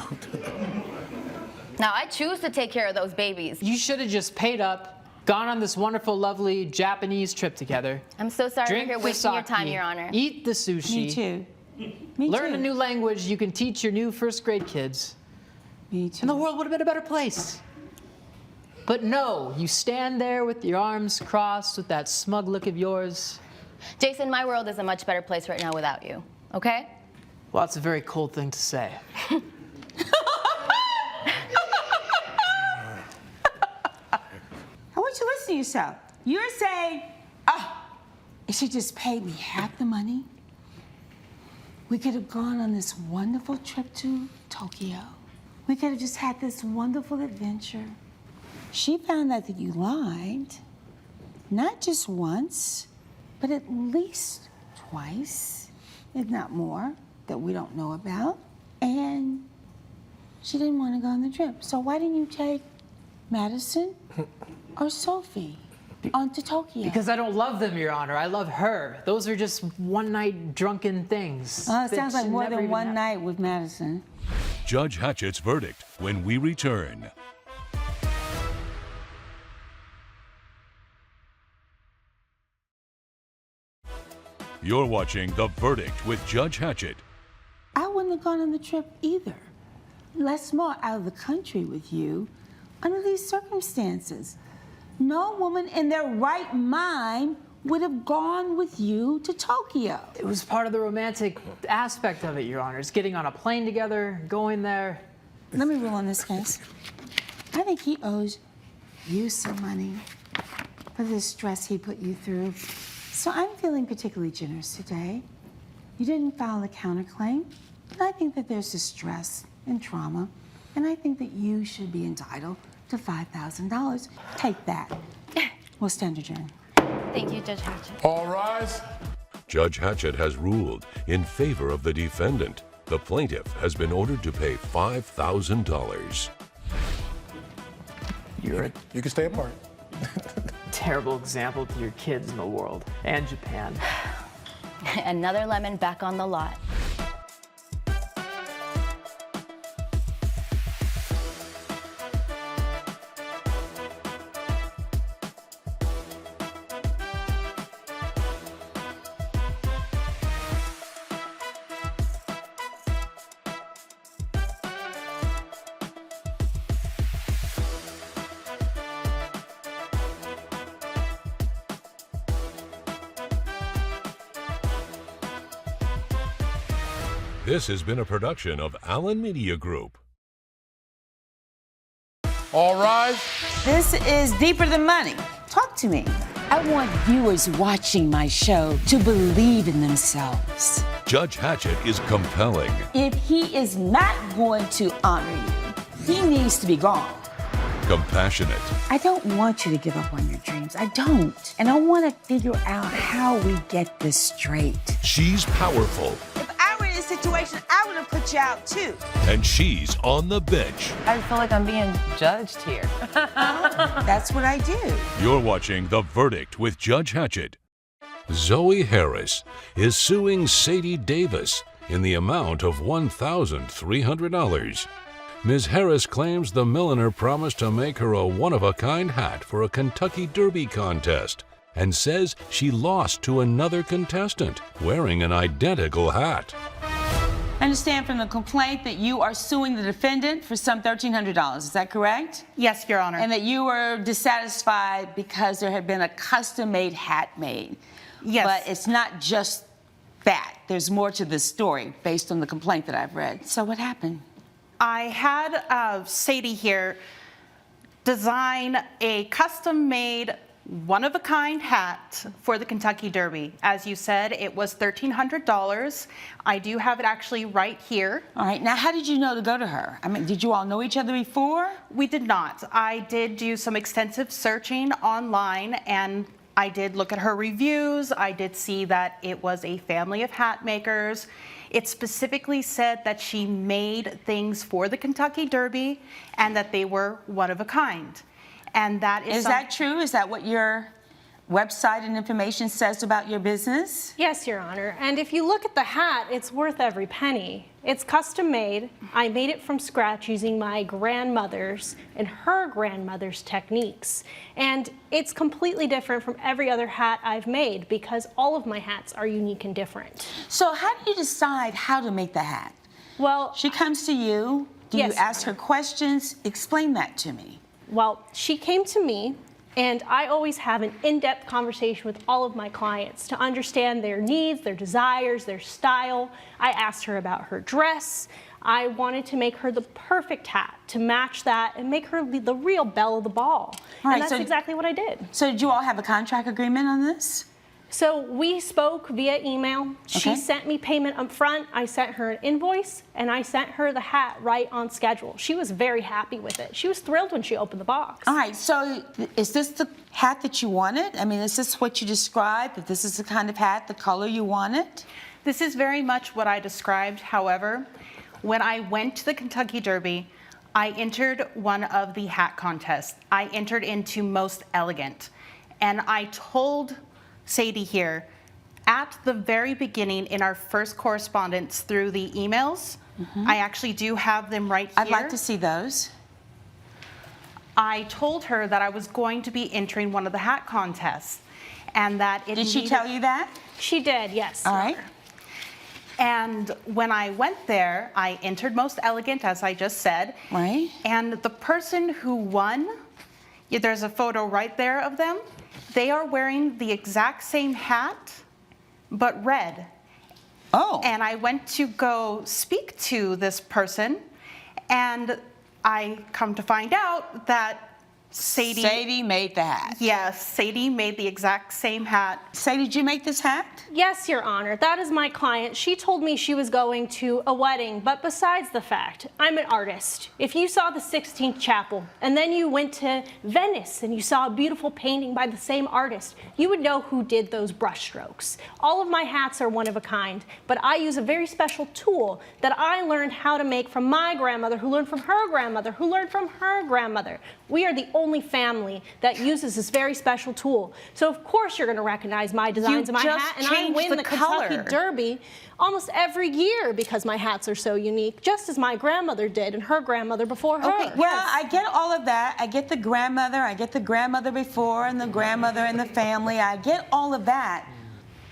Now, I choose to take care of those babies. You should have just paid up, gone on this wonderful, lovely Japanese trip together. I'm so sorry Drink you're the wasting your sake, time, Your Honor. Eat the sushi. Me too. Learn a new language you can teach your new first grade kids. Me too. And the world would have been a better place. But no, you stand there with your arms crossed with that smug look of yours. Jason, my world is a much better place right now without you, okay? Well, that's a very cold thing to say. I want you to listen to yourself. You're saying, if she just paid me half the money, we could have gone on this wonderful trip to Tokyo. We could have just had this wonderful adventure. She found out that you lied, not just once, but at least twice, if not more, that we don't know about. And she didn't want to go on the trip. So why didn't you take Madison or Sophie on to Tokyo? Because I don't love them, Your Honor. I love her. Those are just one-night drunken things. It sounds like more than one night with Madison. Judge Hatchett's verdict when we return. You're watching The Verdict with Judge Hatchett. I wouldn't have gone on the trip either. Less more out of the country with you under these circumstances. No woman in their right mind would have gone with you to Tokyo. It was part of the romantic aspect of it, Your Honor. It's getting on a plane together, going there. Let me rule on this case. I think he owes you some money for the stress he put you through. So I'm feeling particularly generous today. You didn't file a counterclaim, and I think that there's distress and trauma, and I think that you should be entitled to $5,000. Take that. We'll stand adjourned. Thank you, Judge Hatchett. All rise. Judge Hatchett has ruled in favor of the defendant. The plaintiff has been ordered to pay $5,000. You can stay apart. Terrible example to your kids in the world and Japan. Another lemon back on the lot. This has been a production of Allen Media Group. All rise. This is Deeper Than Money. Talk to me. I want viewers watching my show to believe in themselves. Judge Hatchett is compelling. If he is not going to honor you, he needs to be gone. Compassionate. I don't want you to give up on your dreams. I don't. And I want to figure out how we get this straight. She's powerful. If I were in this situation, I would have put you out too. And she's on the bench. I feel like I'm being judged here. That's what I do. You're watching The Verdict with Judge Hatchett. Zoe Harris is suing Sadie Davis in the amount of $1,300. Ms. Harris claims the milliner promised to make her a one-of-a-kind hat for a Kentucky Derby contest and says she lost to another contestant wearing an identical hat. I understand from the complaint that you are suing the defendant for some $1,300. Is that correct? Yes, Your Honor. And that you were dissatisfied because there had been a custom-made hat made. Yes. But it's not just that. There's more to this story based on the complaint that I've read. So what happened? I had Sadie here design a custom-made, one-of-a-kind hat for the Kentucky Derby. As you said, it was $1,300. I do have it actually right here. All right. Now, how did you know to go to her? I mean, did you all know each other before? We did not. I did do some extensive searching online, and I did look at her reviews. I did see that it was a family of hat makers. It specifically said that she made things for the Kentucky Derby and that they were one of a kind. And that is that true? Is that what your website and information says about your business? Yes, Your Honor. And if you look at the hat, it's worth every penny. It's custom made. I made it from scratch using my grandmother's and her grandmother's techniques. And it's completely different from every other hat I've made because all of my hats are unique and different. So how do you decide how to make the hat? Well, she comes to you. Do yes, you ask her questions? Explain that to me. Well, she came to me, and I always have an in-depth conversation with all of my clients to understand their needs, their desires, their style. I asked her about her dress. I wanted to make her the perfect hat to match that and make her the real belle of the ball. And that's exactly what I did. So did you all have a contract agreement on this? So we spoke via email. She sent me payment up front. I sent her an invoice, and I sent her the hat right on schedule. She was very happy with it. She was thrilled when she opened the box. All right, so is this the hat that you wanted? I mean, is this what you described, that this is the kind of hat, the color you wanted? This is very much what I described. However, when I went to the Kentucky Derby, I entered one of the hat contests. I entered into Most Elegant, and I told Sadie here, at the very beginning in our first correspondence through the emails, I actually do have them right here. I'd like to see those. I told her that I was going to be entering one of the hat contests, and that it Did she tell you that? She did, yes. All right. And when I went there, I entered Most Elegant, as I just said. Right. And the person who won, there's a photo right there of them. They are wearing the exact same hat, but red. Oh. And I went to go speak to this person, and I come to find out that Sadie made the hat. Yes, Sadie made the exact same hat. Sadie, did you make this hat? Yes, Your Honor. That is my client. She told me she was going to a wedding, but besides the fact, I'm an artist. If you saw the 16th Chapel, and then you went to Venice and you saw a beautiful painting by the same artist, you would know who did those brushstrokes. All of my hats are one of a kind, but I use a very special tool that I learned how to make from my grandmother, who learned from her grandmother, who learned from her grandmother. We are the only family that uses this very special tool. So of course you're going to recognize my designs in my hat, and I win the Kentucky Derby almost every year because my hats are so unique, just as my grandmother did and her grandmother before her. Okay, well, I get all of that. I get the grandmother before and the grandmother and the family. I get all of that.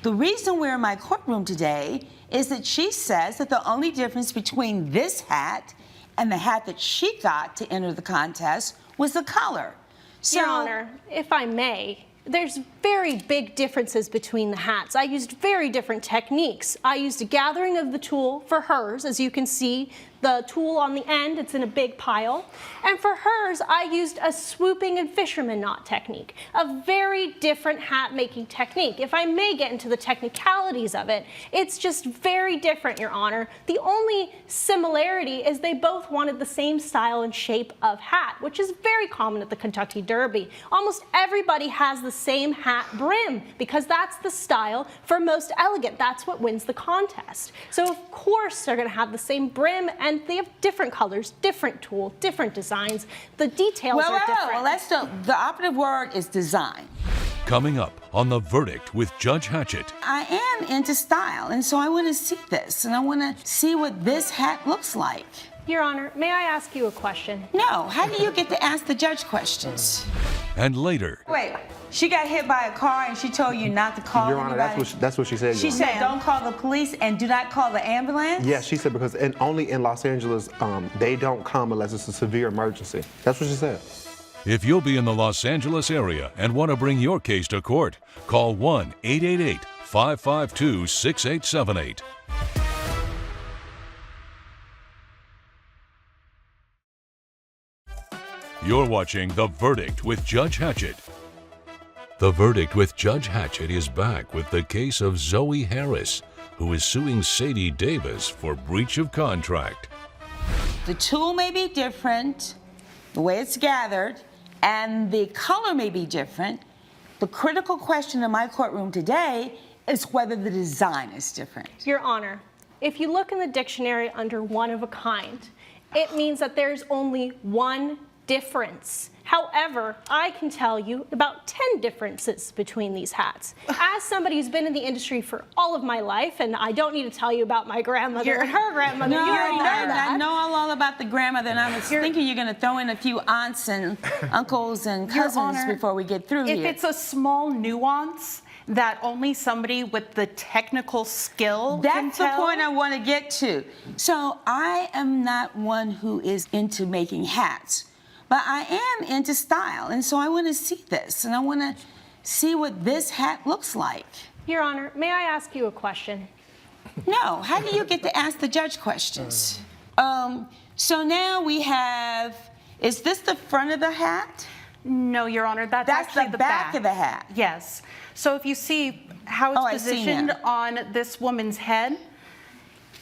The reason we're in my courtroom today is that she says that the only difference between this hat and the hat that she got to enter the contest was the color. So, Your Honor, if I may, there's very big differences between the hats. I used very different techniques. I used a gathering of the tulle for hers, as you can see. The tulle on the end, it's in a big pile. And for hers, I used a swooping and fisherman knot technique, a very different hat making technique. If I may get into the technicalities of it, it's just very different, Your Honor. The only similarity is they both wanted the same style and shape of hat, which is very common at the Kentucky Derby. Almost everybody has the same hat brim because that's the style for Most Elegant. That's what wins the contest. So of course they're gonna have the same brim, and they have different colors, different tulle, different designs. The details are different. Well, the operative word is design. Coming up on The Verdict with Judge Hatchett. I am into style, and so I want to see this, and I want to see what this hat looks like. Your Honor, may I ask you a question? No, how do you get to ask the judge questions? And later. Wait, she got hit by a car and she told you not to call Your Honor, anybody? that's what she said. She said don't call the police and do not call the ambulance? Yes, she said because only in Los Angeles, they don't come unless it's a severe emergency. That's what she said. If you'll be in the Los Angeles area and want to bring your case to court, call 1-888-552-6878. You're watching The Verdict with Judge Hatchett. The Verdict with Judge Hatchett is back with the case of Zoe Harris, who is suing Sadie Davis for breach of contract. The tool may be different, the way it's gathered, and the color may be different. The critical question in my courtroom today is whether the design is different. Your Honor, if you look in the dictionary under one of a kind, it means that there's only one difference. However, I can tell you about 10 differences between these hats. As somebody who's been in the industry for all of my life, and I don't need to tell you about my grandmother and her grandmother, No, you already know that. I know all about the grandmother, and I was thinking you're going to throw in a few aunts and uncles and Your cousins Honor, before we get through if here. If it's a small nuance that only somebody with the technical skill can tell. That's the point I want to get to. So I am not one who is into making hats. But I am into style, and so I want to see this, and I want to see what this hat looks like. Your Honor, may I ask you a question? No, how do you get to ask the judge questions? So now we have, is this the front of the hat? No, Your Honor, that's actually the back of the hat. Yes. So if you see how it's positioned on this woman's head,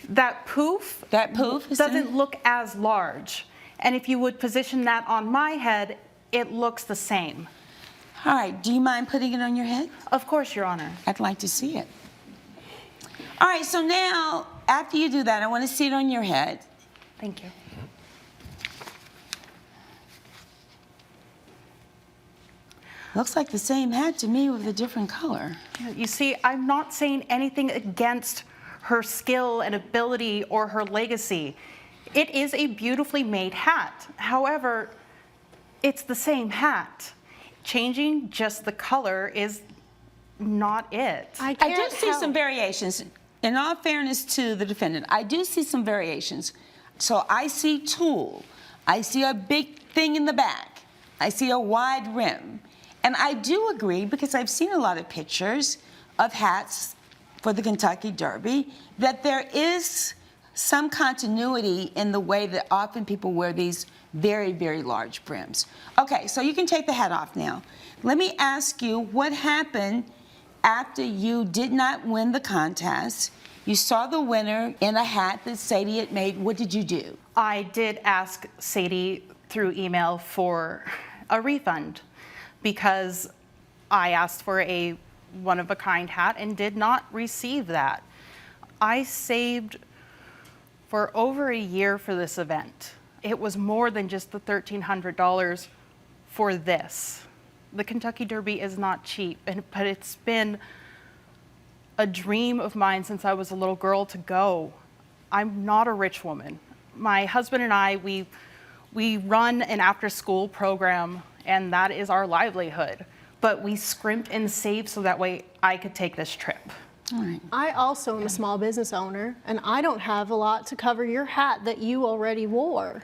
that poof doesn't look as large. And if you would position that on my head, it looks the same. All right, do you mind putting it on your head? Of course, Your Honor. I'd like to see it. All right, so now, after you do that, I want to see it on your head. Thank you. Looks like the same hat to me with a different color. You see, I'm not saying anything against her skill and ability or her legacy. It is a beautifully made hat. However, it's the same hat. Changing just the color is not it. I do see some variations. In all fairness to the defendant, I do see some variations. So I see tulle. I see a big thing in the back. I see a wide rim. And I do agree, because I've seen a lot of pictures of hats for the Kentucky Derby, that there is some continuity in the way that often people wear these very, very large brims. Okay, so you can take the hat off now. Let me ask you, what happened after you did not win the contest? You saw the winner in a hat that Sadie had made. What did you do? I did ask Sadie through email for a refund, because I asked for a one-of-a-kind hat and did not receive that. I saved for over a year for this event. It was more than just the $1,300 for this. The Kentucky Derby is not cheap, but it's been a dream of mine since I was a little girl to go. I'm not a rich woman. My husband and I, we run an after-school program, and that is our livelihood. But we scrimped and saved so that way I could take this trip. All right. I also am a small business owner, and I don't have a lot to cover your hat that you already wore.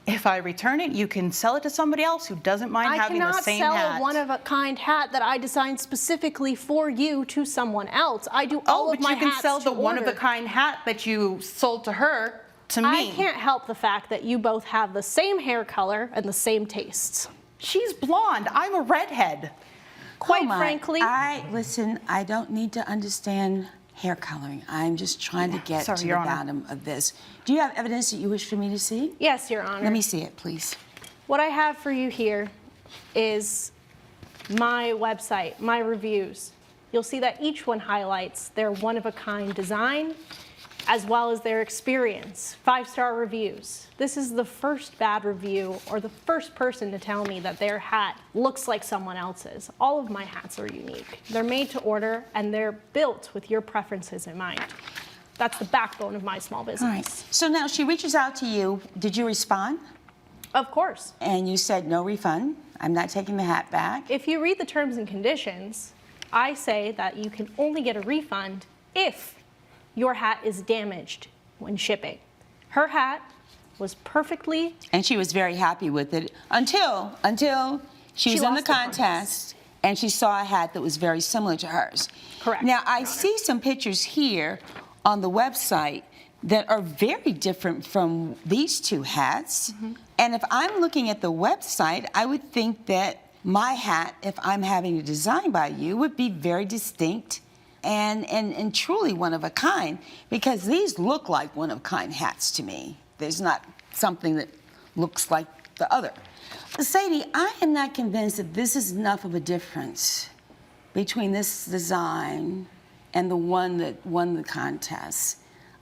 If I return it, you can sell it to somebody else who doesn't mind having the same hat. I cannot sell a one-of-a-kind hat that I designed specifically for you to someone else. I do all of my hats to order. Oh, but you can sell the one-of-a-kind hat that you sold to her to me. I can't help the fact that you both have the same hair color and the same tastes. She's blonde. I'm a redhead. Quite frankly. Listen, I don't need to understand hair coloring. I'm just trying to get to the bottom of this. Do you have evidence that you wish for me to see? Yes, Your Honor. Let me see it, please. What I have for you here is my website, my reviews. You'll see that each one highlights their one-of-a-kind design, as well as their experience, 5-star reviews. This is the first bad review or the first person to tell me that their hat looks like someone else's. All of my hats are unique. They're made to order, and they're built with your preferences in mind. That's the backbone of my small business. All right. So now she reaches out to you. Did you respond? Of course. And you said no refund. I'm not taking the hat back. If you read the terms and conditions, I say that you can only get a refund if your hat is damaged when shipping. Her hat was perfectly... And she was very happy with it until she was in the contest and she saw a hat that was very similar to hers. Correct. Now, I see some pictures here on the website that are very different from these two hats. Mm-hmm. And if I'm looking at the website, I would think that my hat, if I'm having it designed by you, would be very distinct and truly one of a kind, because these look like one of a kind hats to me. There's not something that looks like the other. Sadie, I am not convinced that this is enough of a difference between this design and the one that won the contest,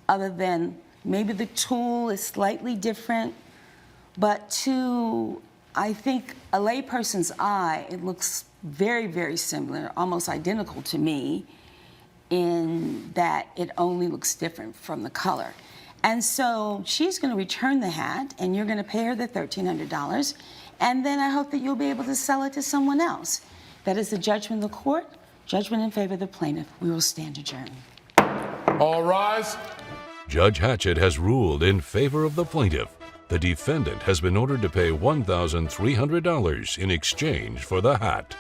other than maybe the tool is slightly different, but to, I think, a layperson's eye, it looks very, very similar, almost identical to me, in that it only looks different from the color. And so she's going to return the hat, and you're going to pay her the $1,300, and then I hope that you'll be able to sell it to someone else. That is the judgment of the court, judgment in favor of the plaintiff. We will stand adjourned. All rise. Judge Hatchett has ruled in favor of the plaintiff. The defendant has been ordered to pay $1,300 in exchange for the hat.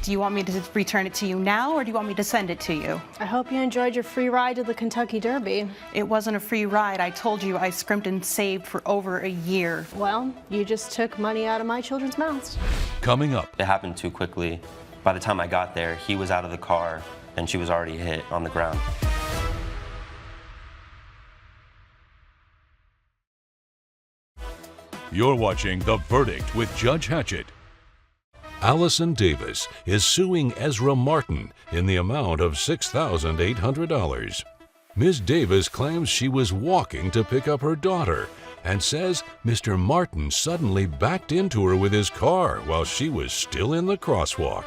Do you want me to return it to you now, or do you want me to send it to you? I hope you enjoyed your free ride to the Kentucky Derby. It wasn't a free ride. I told you I scrimped and saved for over a year. Well, you just took money out of my children's mouths. Coming up. It happened too quickly. By the time I got there, he was out of the car and she was already hit on the ground. You're watching The Verdict with Judge Hatchett. Allison Davis is suing Ezra Martin in the amount of $6,800. Ms. Davis claims she was walking to pick up her daughter and says Mr. Martin suddenly backed into her with his car while she was still in the crosswalk.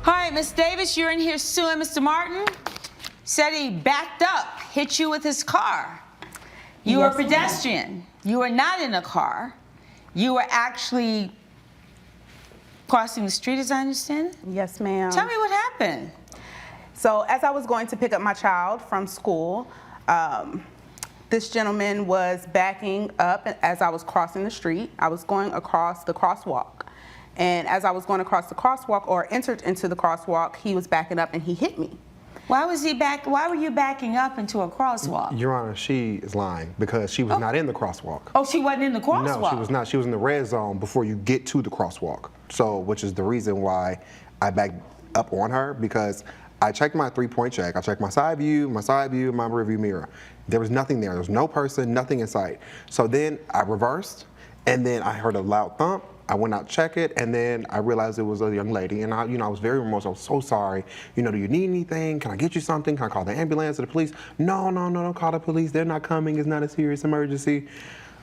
All right, Ms. Davis, you're in here suing Mr. Martin. Said he backed up, hit you with his car. You were a pedestrian. You were not in a car. You were actually crossing the street, as I understand it? Yes, ma'am. Tell me what happened. So as I was going to pick up my child from school, this gentleman was backing up as I was crossing the street. I was going across the crosswalk. And as I was going across the crosswalk or entered into the crosswalk, he was backing up and he hit me. Why were you backing up into a crosswalk? Your Honor, she is lying because she was not in the crosswalk. Oh, she wasn't in the crosswalk? No, she was not. She was in the red zone before you get to the crosswalk. So, which is the reason why I backed up on her, because I checked my three-point check. I checked my side view, my rearview mirror. There was nothing there. There was no person, nothing in sight. So then I reversed, and then I heard a loud thump. I went out to check it, and then I realized it was a young lady, and I was very remorseful. I was so sorry. Do you need anything? Can I get you something? Can I call the ambulance or the police? No, don't call the police. They're not coming. It's not a serious emergency.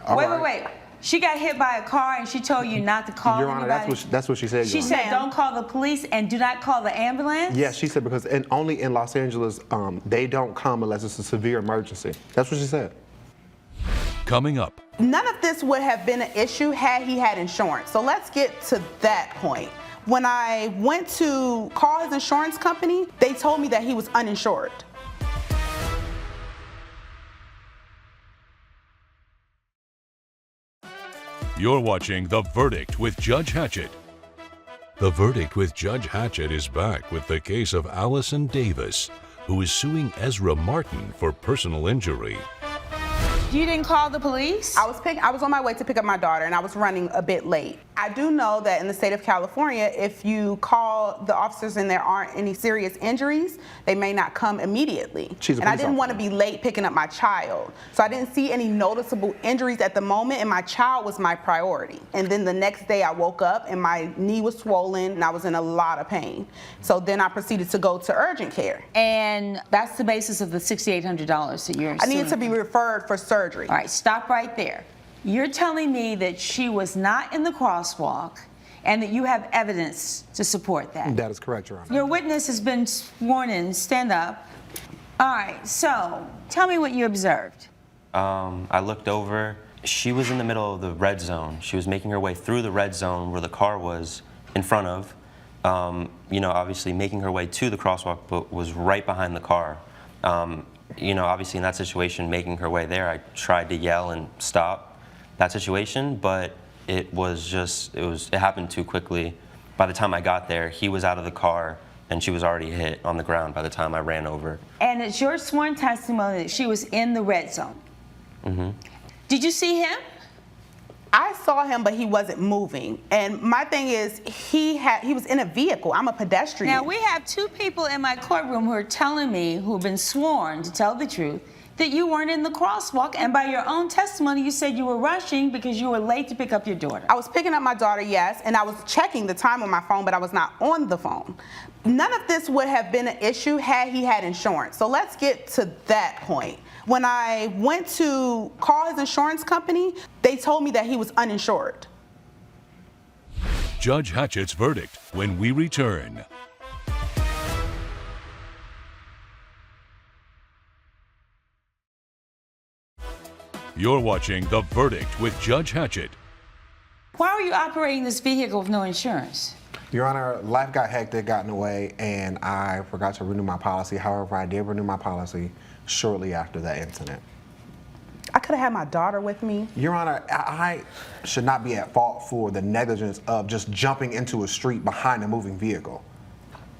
Wait. She got hit by a car, and she told you not to call Your Honor, anybody? that's what she said. She said, don't call the police and do not call the ambulance? Yes, she said because only in Los Angeles, they don't come unless it's a severe emergency. That's what she said. Coming up. None of this would have been an issue had he had insurance. So let's get to that point. When I went to call his insurance company, they told me that he was uninsured. You're watching The Verdict with Judge Hatchett. The Verdict with Judge Hatchett is back with the case of Allison Davis, who is suing Ezra Martin for personal injury. You didn't call the police? I was on my way to pick up my daughter, and I was running a bit late. I do know that in the state of California, if you call the officers and there aren't any serious injuries, they may not come immediately. And I didn't want to be late picking up my child. So I didn't see any noticeable injuries at the moment, and my child was my priority. And then the next day I woke up and my knee was swollen and I was in a lot of pain. So then I proceeded to go to urgent care. And that's the basis of the $6,800 that you're I needed to be referred for surgery. All right, stop right there. You're telling me that she was not in the crosswalk and that you have evidence to support that? That is correct, Your Honor. Your witness has been sworn in. Stand up. All right, so tell me what you observed. I looked over. She was in the middle of the red zone. She was making her way through the red zone where the car was in front of. Obviously making her way to the crosswalk, but was right behind the car. Obviously in that situation, making her way there, I tried to yell and stop that situation, but it happened too quickly. By the time I got there, he was out of the car and she was already hit on the ground by the time I ran over. And it's your sworn testimony that she was in the red zone. Mm-hmm. Did you see him? I saw him, but he wasn't moving. And my thing is, he was in a vehicle. I'm a pedestrian. Now, we have two people in my courtroom who are telling me, who've been sworn to tell the truth, that you weren't in the crosswalk, and by your own testimony, you said you were rushing because you were late to pick up your daughter. I was picking up my daughter, yes, and I was checking the time on my phone, but I was not on the phone. None of this would have been an issue had he had insurance. So let's get to that point. When I went to call his insurance company, they told me that he was uninsured. Judge Hatchett's verdict when we return. You're watching The Verdict with Judge Hatchett. Why were you operating this vehicle with no insurance? Your Honor, life got hectic, got in the way, and I forgot to renew my policy. However, I did renew my policy shortly after that incident. I could have had my daughter with me. Your Honor, I should not be at fault for the negligence of just jumping into a street behind a moving vehicle.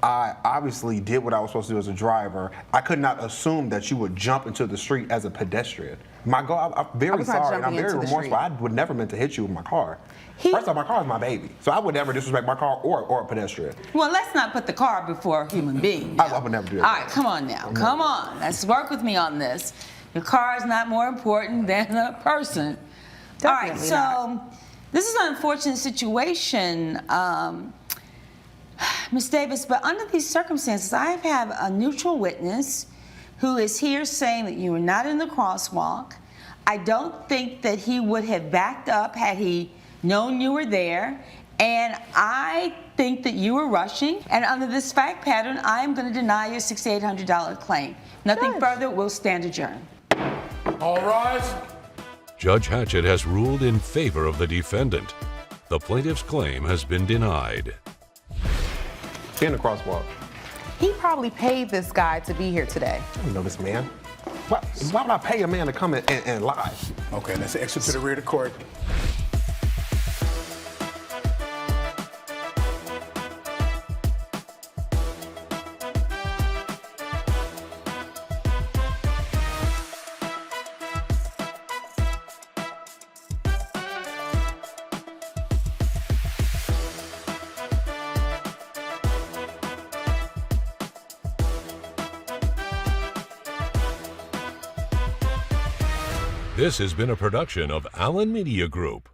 I obviously did what I was supposed to do as a driver. I could not assume that you would jump into the street as a pedestrian. My God, I'm very sorry, and I'm very remorseful. I would never meant to hit you with my car. First off, my car is my baby, so I would never disrespect my car or a pedestrian. Well, let's not put the car before a human being. I would never do that. All right, come on now. Come on. Let's work with me on this. Your car is not more important than a person. All right, so this is an unfortunate situation, Ms. Davis, but under these circumstances, I have a neutral witness who is here saying that you were not in the crosswalk. I don't think that he would have backed up had he known you were there, and I think that you were rushing, and under this fact pattern, I am going to deny your $6,800 claim. Nothing further, we'll stand adjourned. All rise. Judge Hatchett has ruled in favor of the defendant. The plaintiff's claim has been denied. In the crosswalk. He probably paid this guy to be here today. I don't know this man. Why would I pay a man to come and lie? Okay, let's exit to the rear of the court. This has been a production of Allen Media Group.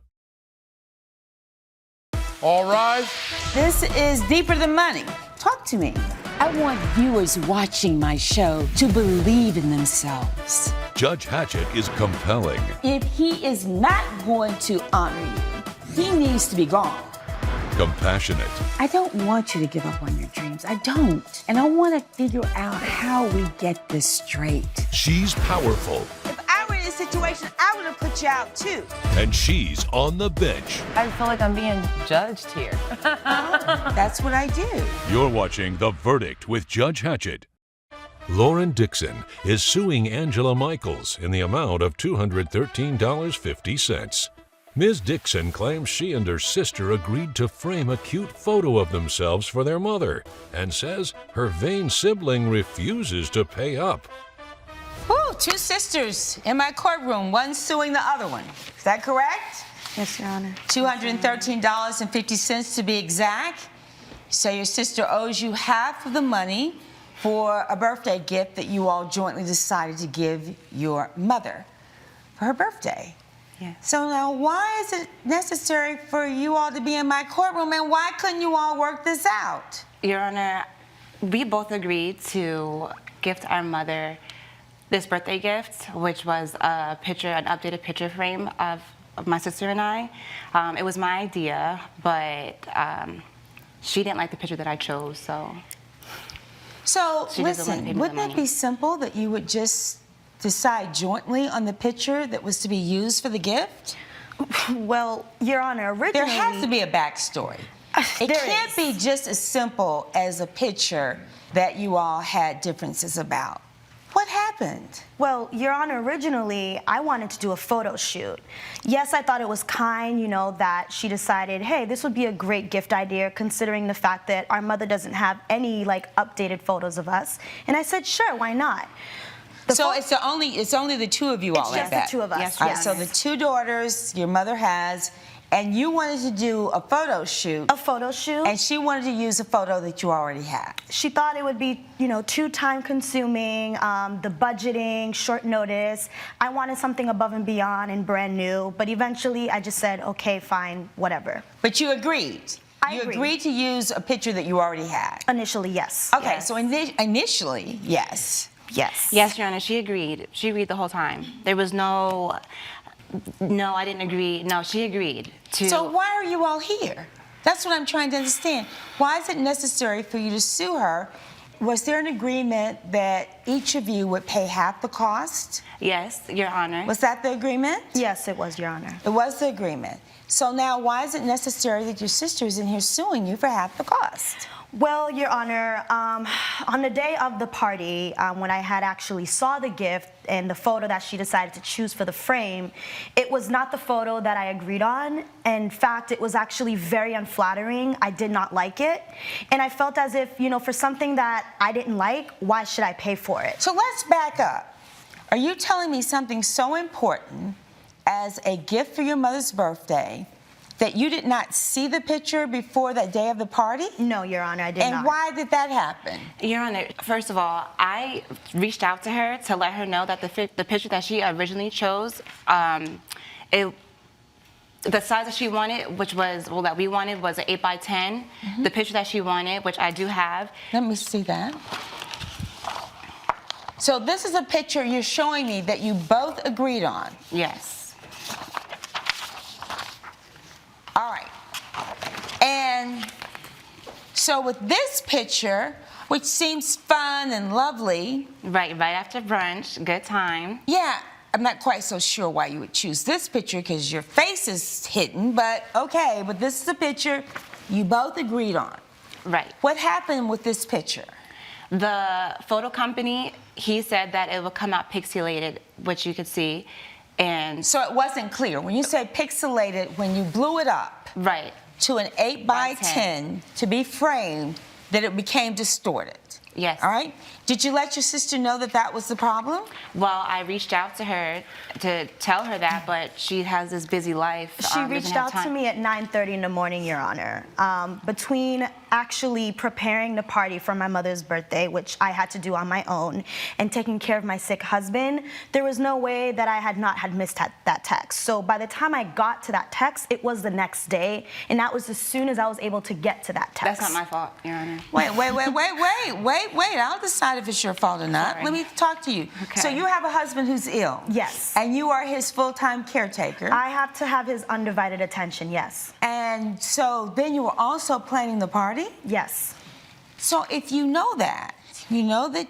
All rise. This is Deeper Than Money. Talk to me. I want viewers watching my show to believe in themselves. Judge Hatchett is compelling. If he is not going to honor you, he needs to be gone. Compassionate. I don't want you to give up on your dreams. I don't. And I want to figure out how we get this straight. She's powerful. If I were in this situation, I would have put you out too. And she's on the bench. I feel like I'm being judged here. That's what I do. You're watching The Verdict with Judge Hatchett. Lauren Dixon is suing Angela Michaels in the amount of $213.50. Ms. Dixon claims she and her sister agreed to frame a cute photo of themselves for their mother and says her vain sibling refuses to pay up. Woo, two sisters in my courtroom, one suing the other one. Is that correct? Yes, Your Honor. $213.50 to be exact. So your sister owes you half of the money for a birthday gift that you all jointly decided to give your mother for her birthday. Yeah. So now why is it necessary for you all to be in my courtroom, and why couldn't you all work this out? Your Honor, we both agreed to gift our mother this birthday gift, which was a picture, an updated picture frame of my sister and I. It was my idea, but she didn't like the picture that I chose, so. So listen, wouldn't it be simple that you would just decide jointly on the picture that was to be used for the gift? Well, Your Honor, originally... There has to be a backstory. It can't be just as simple as a picture that you all had differences about. What happened? Well, Your Honor, originally, I wanted to do a photo shoot. Yes, I thought it was kind, you know, that she decided, hey, this would be a great gift idea considering the fact that our mother doesn't have any, like, updated photos of us. And I said, sure, why not? So it's only the two of you all like that? It's just the two of us, yes. All right, so the two daughters your mother has, and you wanted to do a photo shoot. A photo shoot. And she wanted to use a photo that you already had. She thought it would be, you know, too time-consuming, the budgeting, short notice. I wanted something above and beyond and brand new, but eventually I just said, okay, fine, whatever. But you agreed? You agreed to use a picture that you already had? Initially, yes. Okay, yes. so initially, yes. Yes. Yes, Your Honor, she agreed. She agreed the whole time. There was no, I didn't agree. No, she agreed to. So why are you all here? That's what I'm trying to understand. Why is it necessary for you to sue her? Was there an agreement that each of you would pay half the cost? Yes, Your Honor. Was that the agreement? Yes, it was, Your Honor. It was the agreement. So now why is it necessary that your sister is in here suing you for half the cost? Well, Your Honor, on the day of the party, when I had actually saw the gift and the photo that she decided to choose for the frame, it was not the photo that I agreed on. In fact, it was actually very unflattering. I did not like it. And I felt as if, you know, for something that I didn't like, why should I pay for it? So let's back up. Are you telling me something so important as a gift for your mother's birthday that you did not see the picture before that day of the party? No, Your Honor, I did not. And why did that happen? Your Honor, first of all, I reached out to her to let her know that the picture that she originally chose, the size that she wanted, which was, well, that we wanted was an 8 by 10. The picture that she wanted, which I do have. Let me see that. So this is a picture you're showing me that you both agreed on? Yes. All right. And so with this picture, which seems fun and lovely. Right after brunch, good time. Yeah, I'm not quite so sure why you would choose this picture because your face is hidden, but okay, but this is a picture you both agreed on. Right. What happened with this picture? The photo company, he said that it would come out pixelated, which you could see. And so it wasn't clear. When you say pixelated, when you blew it up to an 8 by 10 to be framed, that it became distorted. Yes. All right. Did you let your sister know that that was the problem? Well, I reached out to her to tell her that, but she has this busy life. She reached out to me at 9:30 in the morning, Your Honor. Between actually preparing the party for my mother's birthday, which I had to do on my own, and taking care of my sick husband, there was no way that I had not missed that text. So by the time I got to that text, it was the next day, and that was as soon as I was able to get to that text. That's not my fault, Your Honor. Wait. I'll decide if it's your fault or not. Sorry. Let me talk to you. Okay. So you have a husband who's ill. Yes. And you are his full-time caretaker. I have to have his undivided attention, yes. And so then you were also planning the party? Yes. So if you know that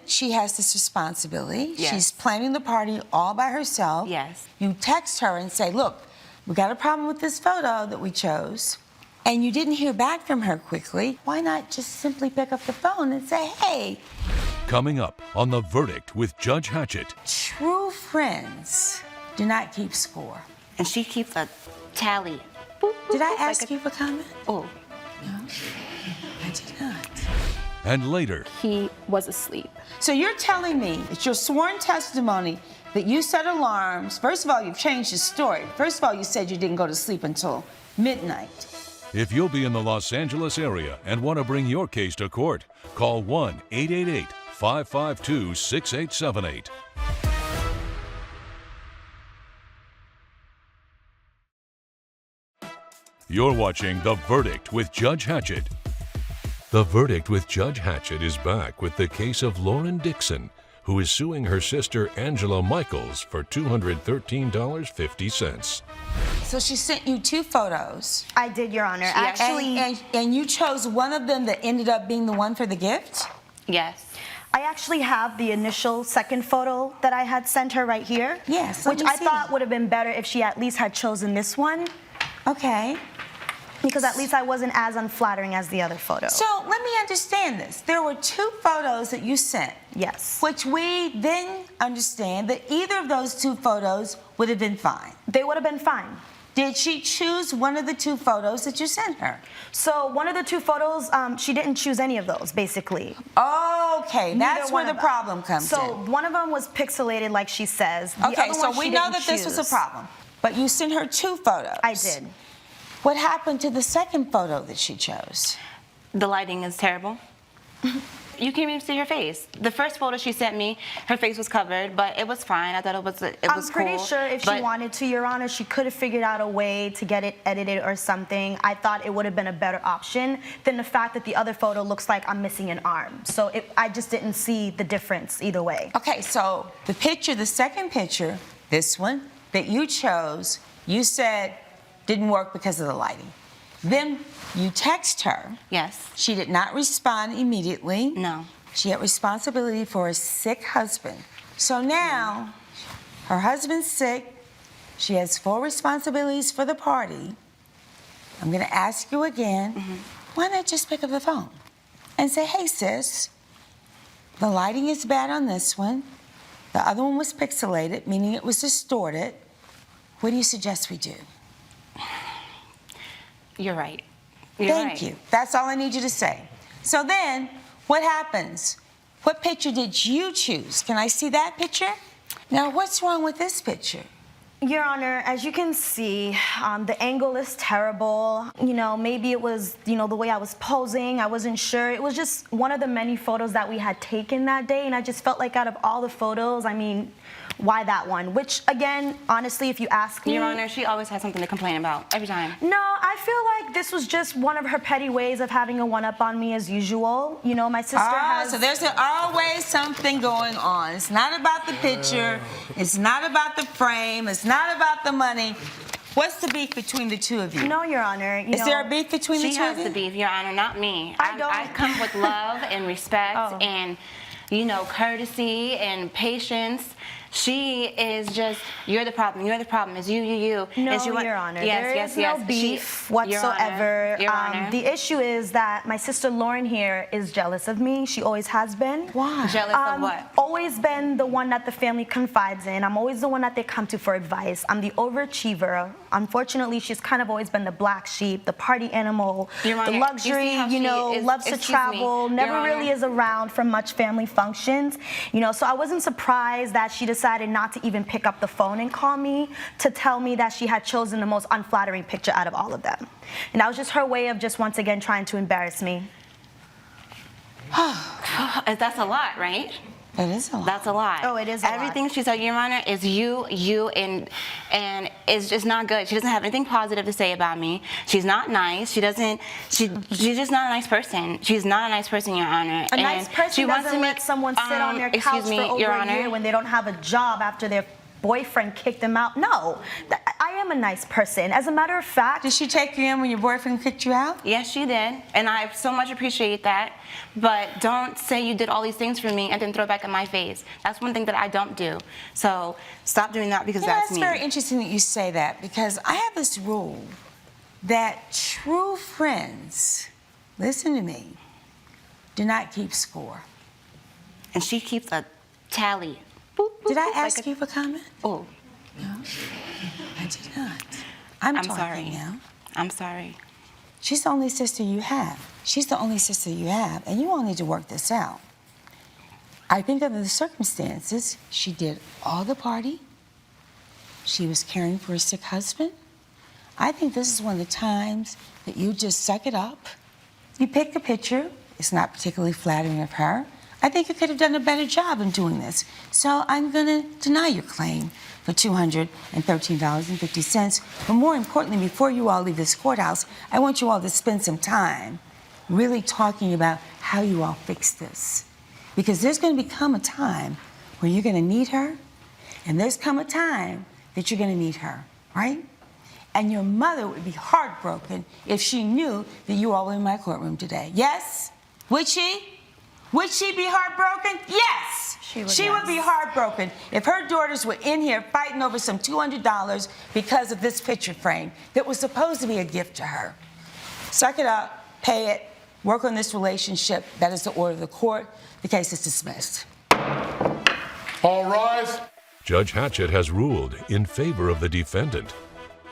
she has this responsibility. Yes. She's planning the party all by herself. Yes. You text her and say, look, we got a problem with this photo that we chose. And you didn't hear back from her quickly. Why not just simply pick up the phone and say, hey. Coming up on The Verdict with Judge Hatchett. True friends do not keep score. And she keeps a tally. Did I ask you for comment? Oh. No, I did not. And later. He was asleep. So you're telling me, it's your sworn testimony, that you set alarms. First of all, you've changed your story. First of all, you said you didn't go to sleep until midnight. If you'll be in the Los Angeles area and want to bring your case to court, call 1-888-552-6878. You're watching The Verdict with Judge Hatchett. The Verdict with Judge Hatchett is back with the case of Lauren Dixon, who is suing her sister Angela Michaels for $213.50. So she sent you 2 photos. I did, Your Honor. Actually, and you chose one of them that ended up being the one for the gift? Yes. I actually have the initial second photo that I had sent her right here. Yes. Which I thought would have been better if she at least had chosen this one. Okay. Because at least I wasn't as unflattering as the other photo. So let me understand this. There were 2 photos that you sent. Yes. Which we then understand that either of those 2 photos would have been fine. They would have been fine. Did she choose one of the 2 photos that you sent her? So one of the 2 photos, she didn't choose any of those, basically. Okay, that's where the problem comes in. So one of them was pixelated, like she says. The Okay, other so one we she know didn't that this was a choose. problem. But you sent her 2 photos. I did. What happened to the second photo that she chose? The lighting is terrible. You can't even see her face. The first photo she sent me, her face was covered, but it was fine. I thought it was cool. I'm pretty sure if she wanted to, Your Honor, she could have figured out a way to get it edited or something. I thought it would have been a better option than the fact that the other photo looks like I'm missing an arm. So I just didn't see the difference either way. Okay, so the second picture, this one, that you chose, you said didn't work because of the lighting. Then you text her. Yes. She did not respond immediately. No. She had responsibility for a sick husband. So now, her husband's sick. She has full responsibilities for the party. I'm going to ask you again, why not just pick up the phone? and say, hey, sis, the lighting is bad on this one. The other one was pixelated, meaning it was distorted. What do you suggest we do? You're right. Thank you. That's all I need you to say. So then, what happens? What picture did you choose? Can I see that picture? Now, what's wrong with this picture? Your Honor, as you can see, the angle is terrible. You know, maybe it was, the way I was posing. I wasn't sure. It was just one of the many photos that we had taken that day, and I just felt like out of all the photos, I mean, why that one? Which, again, honestly, if you ask me... Your Honor, she always has something to complain about, every time. No, I feel like this was just one of her petty ways of having a one-up on me as usual. You know, my sister has... So there's always something going on. It's not about the picture. It's not about the frame. It's not about the money. What's the beef between the two of you? No, Your Honor. Is there a beef between the two of you? She has the beef, Your Honor, not me. I come with love and respect and, courtesy and patience. She is just, you're the problem, it's you. No, and Your Honor, there is no beef whatsoever. Your Honor. The issue is that my sister Lauren here is jealous of me. She always has been. Why? Jealous of what? Always been the one that the family confides in. I'm always the one that they come to for advice. I'm the overachiever. Unfortunately, she's kind of always been the black sheep, the party animal, Your Honor, the luxury, loves to travel, never really is around for much family functions. So I wasn't surprised that she decided not to even pick up the phone and call me to tell me that she had chosen the most unflattering picture out of all of them. And that was just her way of just once again trying to embarrass me. That's a lot, right? That is a lot. That's a lot. Oh, it is a lot. Everything she said, Your Honor, is you, and it's just not good. She doesn't have anything positive to say about me. She's not nice. She's just not a nice person. She's not a nice person, Your Honor. A nice person doesn't let someone sit on their couch for over a year when they don't have a job after their boyfriend kicked them out. No, I am a nice person. As a matter of fact... Did she take you in when your boyfriend kicked you out? Yes, she did. And I so much appreciate that. But don't say you did all these things for me and then throw it back in my face. That's one thing that I don't do. So stop doing that because that's me. It's very interesting that you say that because I have this rule that true friends, listen to me, do not keep score. And she keeps a tally. Did I ask you for comment? Oh. No, I did not. I'm talking sorry. now. I'm sorry. She's the only sister you have. She's the only sister you have, and you all need to work this out. I think under the circumstances, she did all the party. She was caring for a sick husband. I think this is one of the times that you just suck it up. You pick a picture. It's not particularly flattering of her. I think you could have done a better job in doing this. So I'm going to deny your claim for $213.50. But more importantly, before you all leave this courthouse, I want you all to spend some time really talking about how you all fix this. Because there's going to become a time where you're going to need her, and there's come a time that you're going to need her, right? And your mother would be heartbroken if she knew that you all were in my courtroom today. Yes? Would she? Would she be heartbroken? Yes. She would be heartbroken if her daughters were in here fighting over some $200 because of this picture frame that was supposed to be a gift to her. Suck it up, pay it, work on this relationship. That is the order of the court. The case is dismissed. All rise. Judge Hatchett has ruled in favor of the defendant.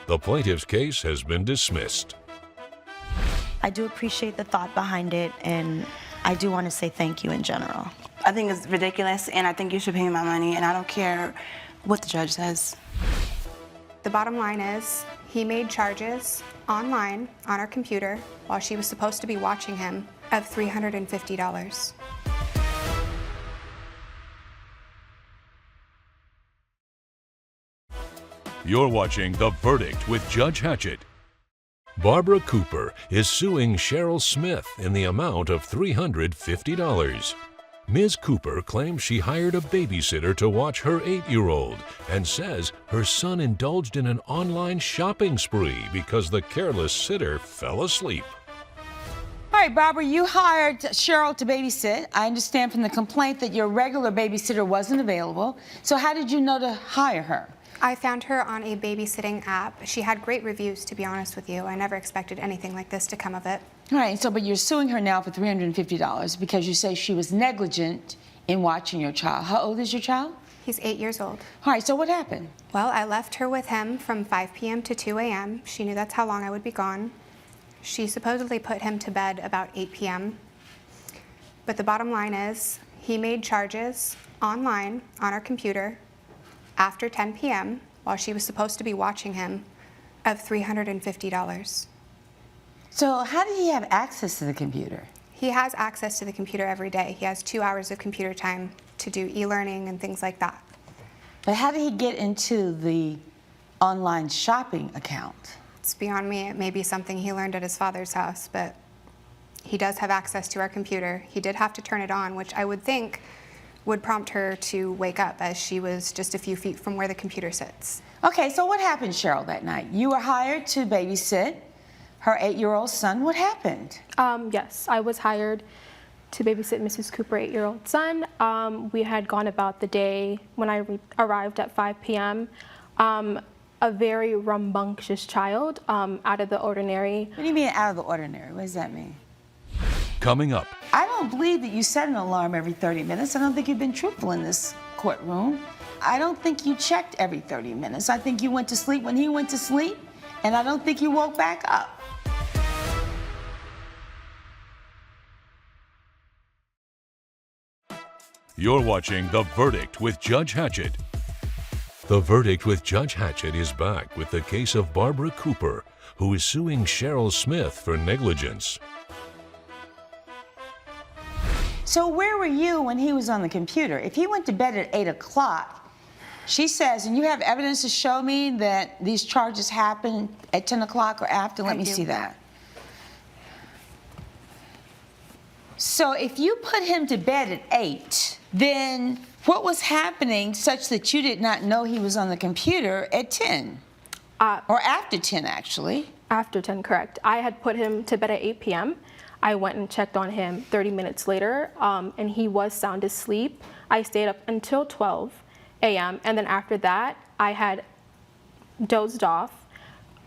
The plaintiff's case has been dismissed. I do appreciate the thought behind it, and I do want to say thank you in general. I think it's ridiculous, and I think you should pay me my money, and I don't care what the judge says. The bottom line is, he made charges online on our computer while she was supposed to be watching him of $350. You're watching The Verdict with Judge Hatchett. Barbara Cooper is suing Cheryl Smith in the amount of $350. Ms. Cooper claims she hired a babysitter to watch her 8-year-old and says her son indulged in an online shopping spree because the careless sitter fell asleep. All right, Barbara, you hired Cheryl to babysit. I understand from the complaint that your regular babysitter wasn't available. So how did you know to hire her? I found her on a babysitting app. She had great reviews, to be honest with you. I never expected anything like this to come of it. All right, so but you're suing her now for $350 because you say she was negligent in watching your child. How old is your child? He's 8 years old. All right, so what happened? Well, I left her with him from 5 p.m. to 2 a.m. She knew that's how long I would be gone. She supposedly put him to bed about 8 p.m. But the bottom line is, he made charges online on our computer after 10 p.m. while she was supposed to be watching him of $350. So how did he have access to the computer? He has access to the computer every day. He has 2 hours of computer time to do e-learning and things like that. But how did he get into the online shopping account? It's beyond me. It may be something he learned at his father's house, but he does have access to our computer. He did have to turn it on, which I would think would prompt her to wake up, as she was just a few feet from where the computer sits. Okay, so what happened, Cheryl, that night? You were hired to babysit her 8-year-old son. What happened? Yes, I was hired to babysit Mrs. Cooper's 8-year-old son. We had gone about the day when I arrived at 5 p.m. A very rambunctious child, out of the ordinary. What do you mean out of the ordinary? What does that mean? Coming up. I don't believe that you set an alarm every 30 minutes. I don't think you've been truthful in this courtroom. I don't think you checked every 30 minutes. I think you went to sleep when he went to sleep, and I don't think you woke back up. You're watching The Verdict with Judge Hatchett. The Verdict with Judge Hatchett is back with the case of Barbara Cooper, who is suing Cheryl Smith for negligence. So where were you when he was on the computer? If he went to bed at 8 o'clock, she says, and you have evidence to show me that these charges happened at 10 o'clock or after? Let me see that. So if you put him to bed at 8, then what was happening such that you did not know he was on the computer at 10? Or after 10, actually. After 10, correct. I had put him to bed at 8 p.m. I went and checked on him 30 minutes later, and he was sound asleep. I stayed up until 12 a.m., and then after that, I had dozed off.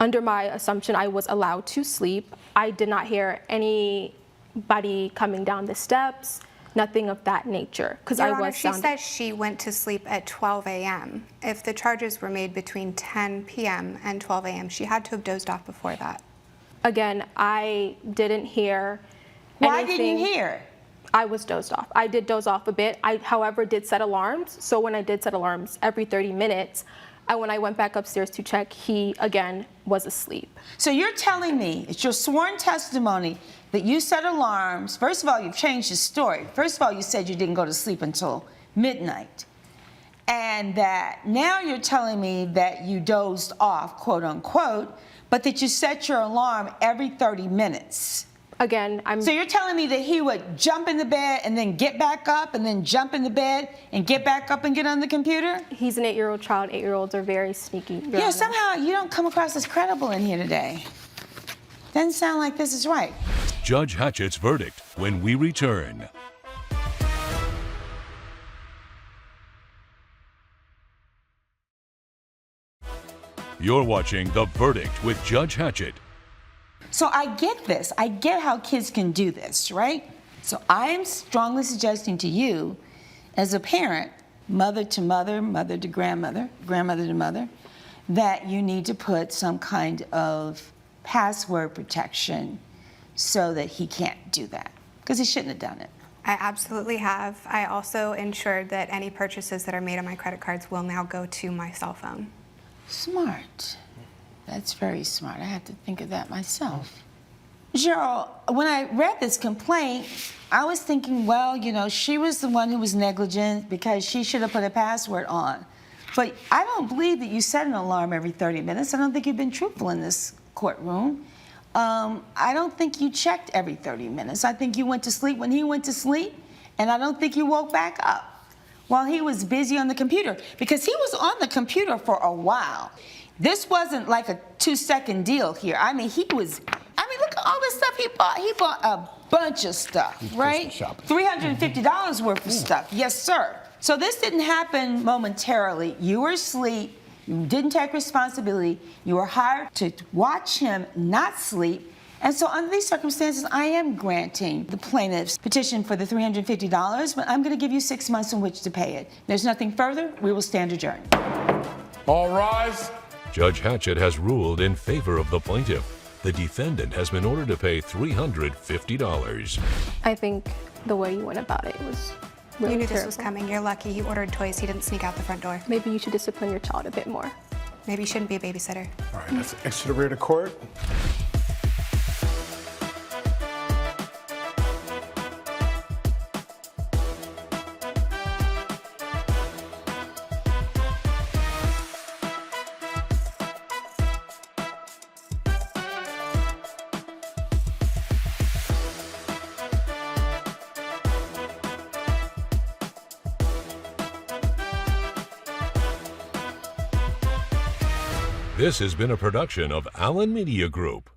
Under my assumption, I was allowed to sleep. I did not hear anybody coming down the steps, nothing of that nature, because I was sound. She says she went to sleep at 12 a.m. If the charges were made between 10 p.m. and 12 a.m., she had to have dozed off before that. Again, I didn't hear anything. Why didn't you hear? I was dozed off. I did doze off a bit. I, however, did set alarms. So when I did set alarms every 30 minutes, and when I went back upstairs to check, he, again, was asleep. So you're telling me, it's your sworn testimony, that you set alarms. First of all, you've changed the story. First of all, you said you didn't go to sleep until midnight. And that now you're telling me that you dozed off, quote unquote, but that you set your alarm every 30 minutes. Again, So you're telling me that he would jump in the bed and then get back up and then jump in the bed and get back up and get on the computer? He's an 8-year-old child. 8-year-olds are very sneaky. Yeah, somehow you don't come across as credible in here today. Doesn't sound like this is right. Judge Hatchett's verdict when we return. You're watching The Verdict with Judge Hatchett. So I get this. I get how kids can do this, right? So I am strongly suggesting to you, as a parent, mother to mother, mother to grandmother, grandmother to mother, that you need to put some kind of password protection so that he can't do that, because he shouldn't have done it. I absolutely have. I also ensured that any purchases that are made on my credit cards will now go to my cell phone. Smart. That's very smart. I had to think of that myself. Cheryl, when I read this complaint, I was thinking, well, you know, she was the one who was negligent because she should have put a password on. But I don't believe that you set an alarm every 30 minutes. I don't think you've been truthful in this courtroom. I don't think you checked every 30 minutes. I think you went to sleep when he went to sleep, and I don't think you woke back up while he was busy on the computer, because he was on the computer for a while. This wasn't like a 2-second deal here. I mean, look at all this stuff he bought. He bought a bunch of stuff, right? $350 worth of stuff. Yes, sir. So this didn't happen momentarily. You were asleep. You didn't take responsibility. You were hired to watch him not sleep. And so under these circumstances, I am granting the plaintiff's petition for the $350, but I'm going to give you 6 months in which to pay it. There's nothing further. We will stand adjourned. All rise. Judge Hatchett has ruled in favor of the plaintiff. The defendant has been ordered to pay $350. I think the way you went about it was really You knew this terrible. was coming. You're lucky he ordered toys. He didn't sneak out the front door. Maybe you should discipline your child a bit more. Maybe you shouldn't be a babysitter. All right, let's exit the rear to court. This has been a production of Allen Media Group.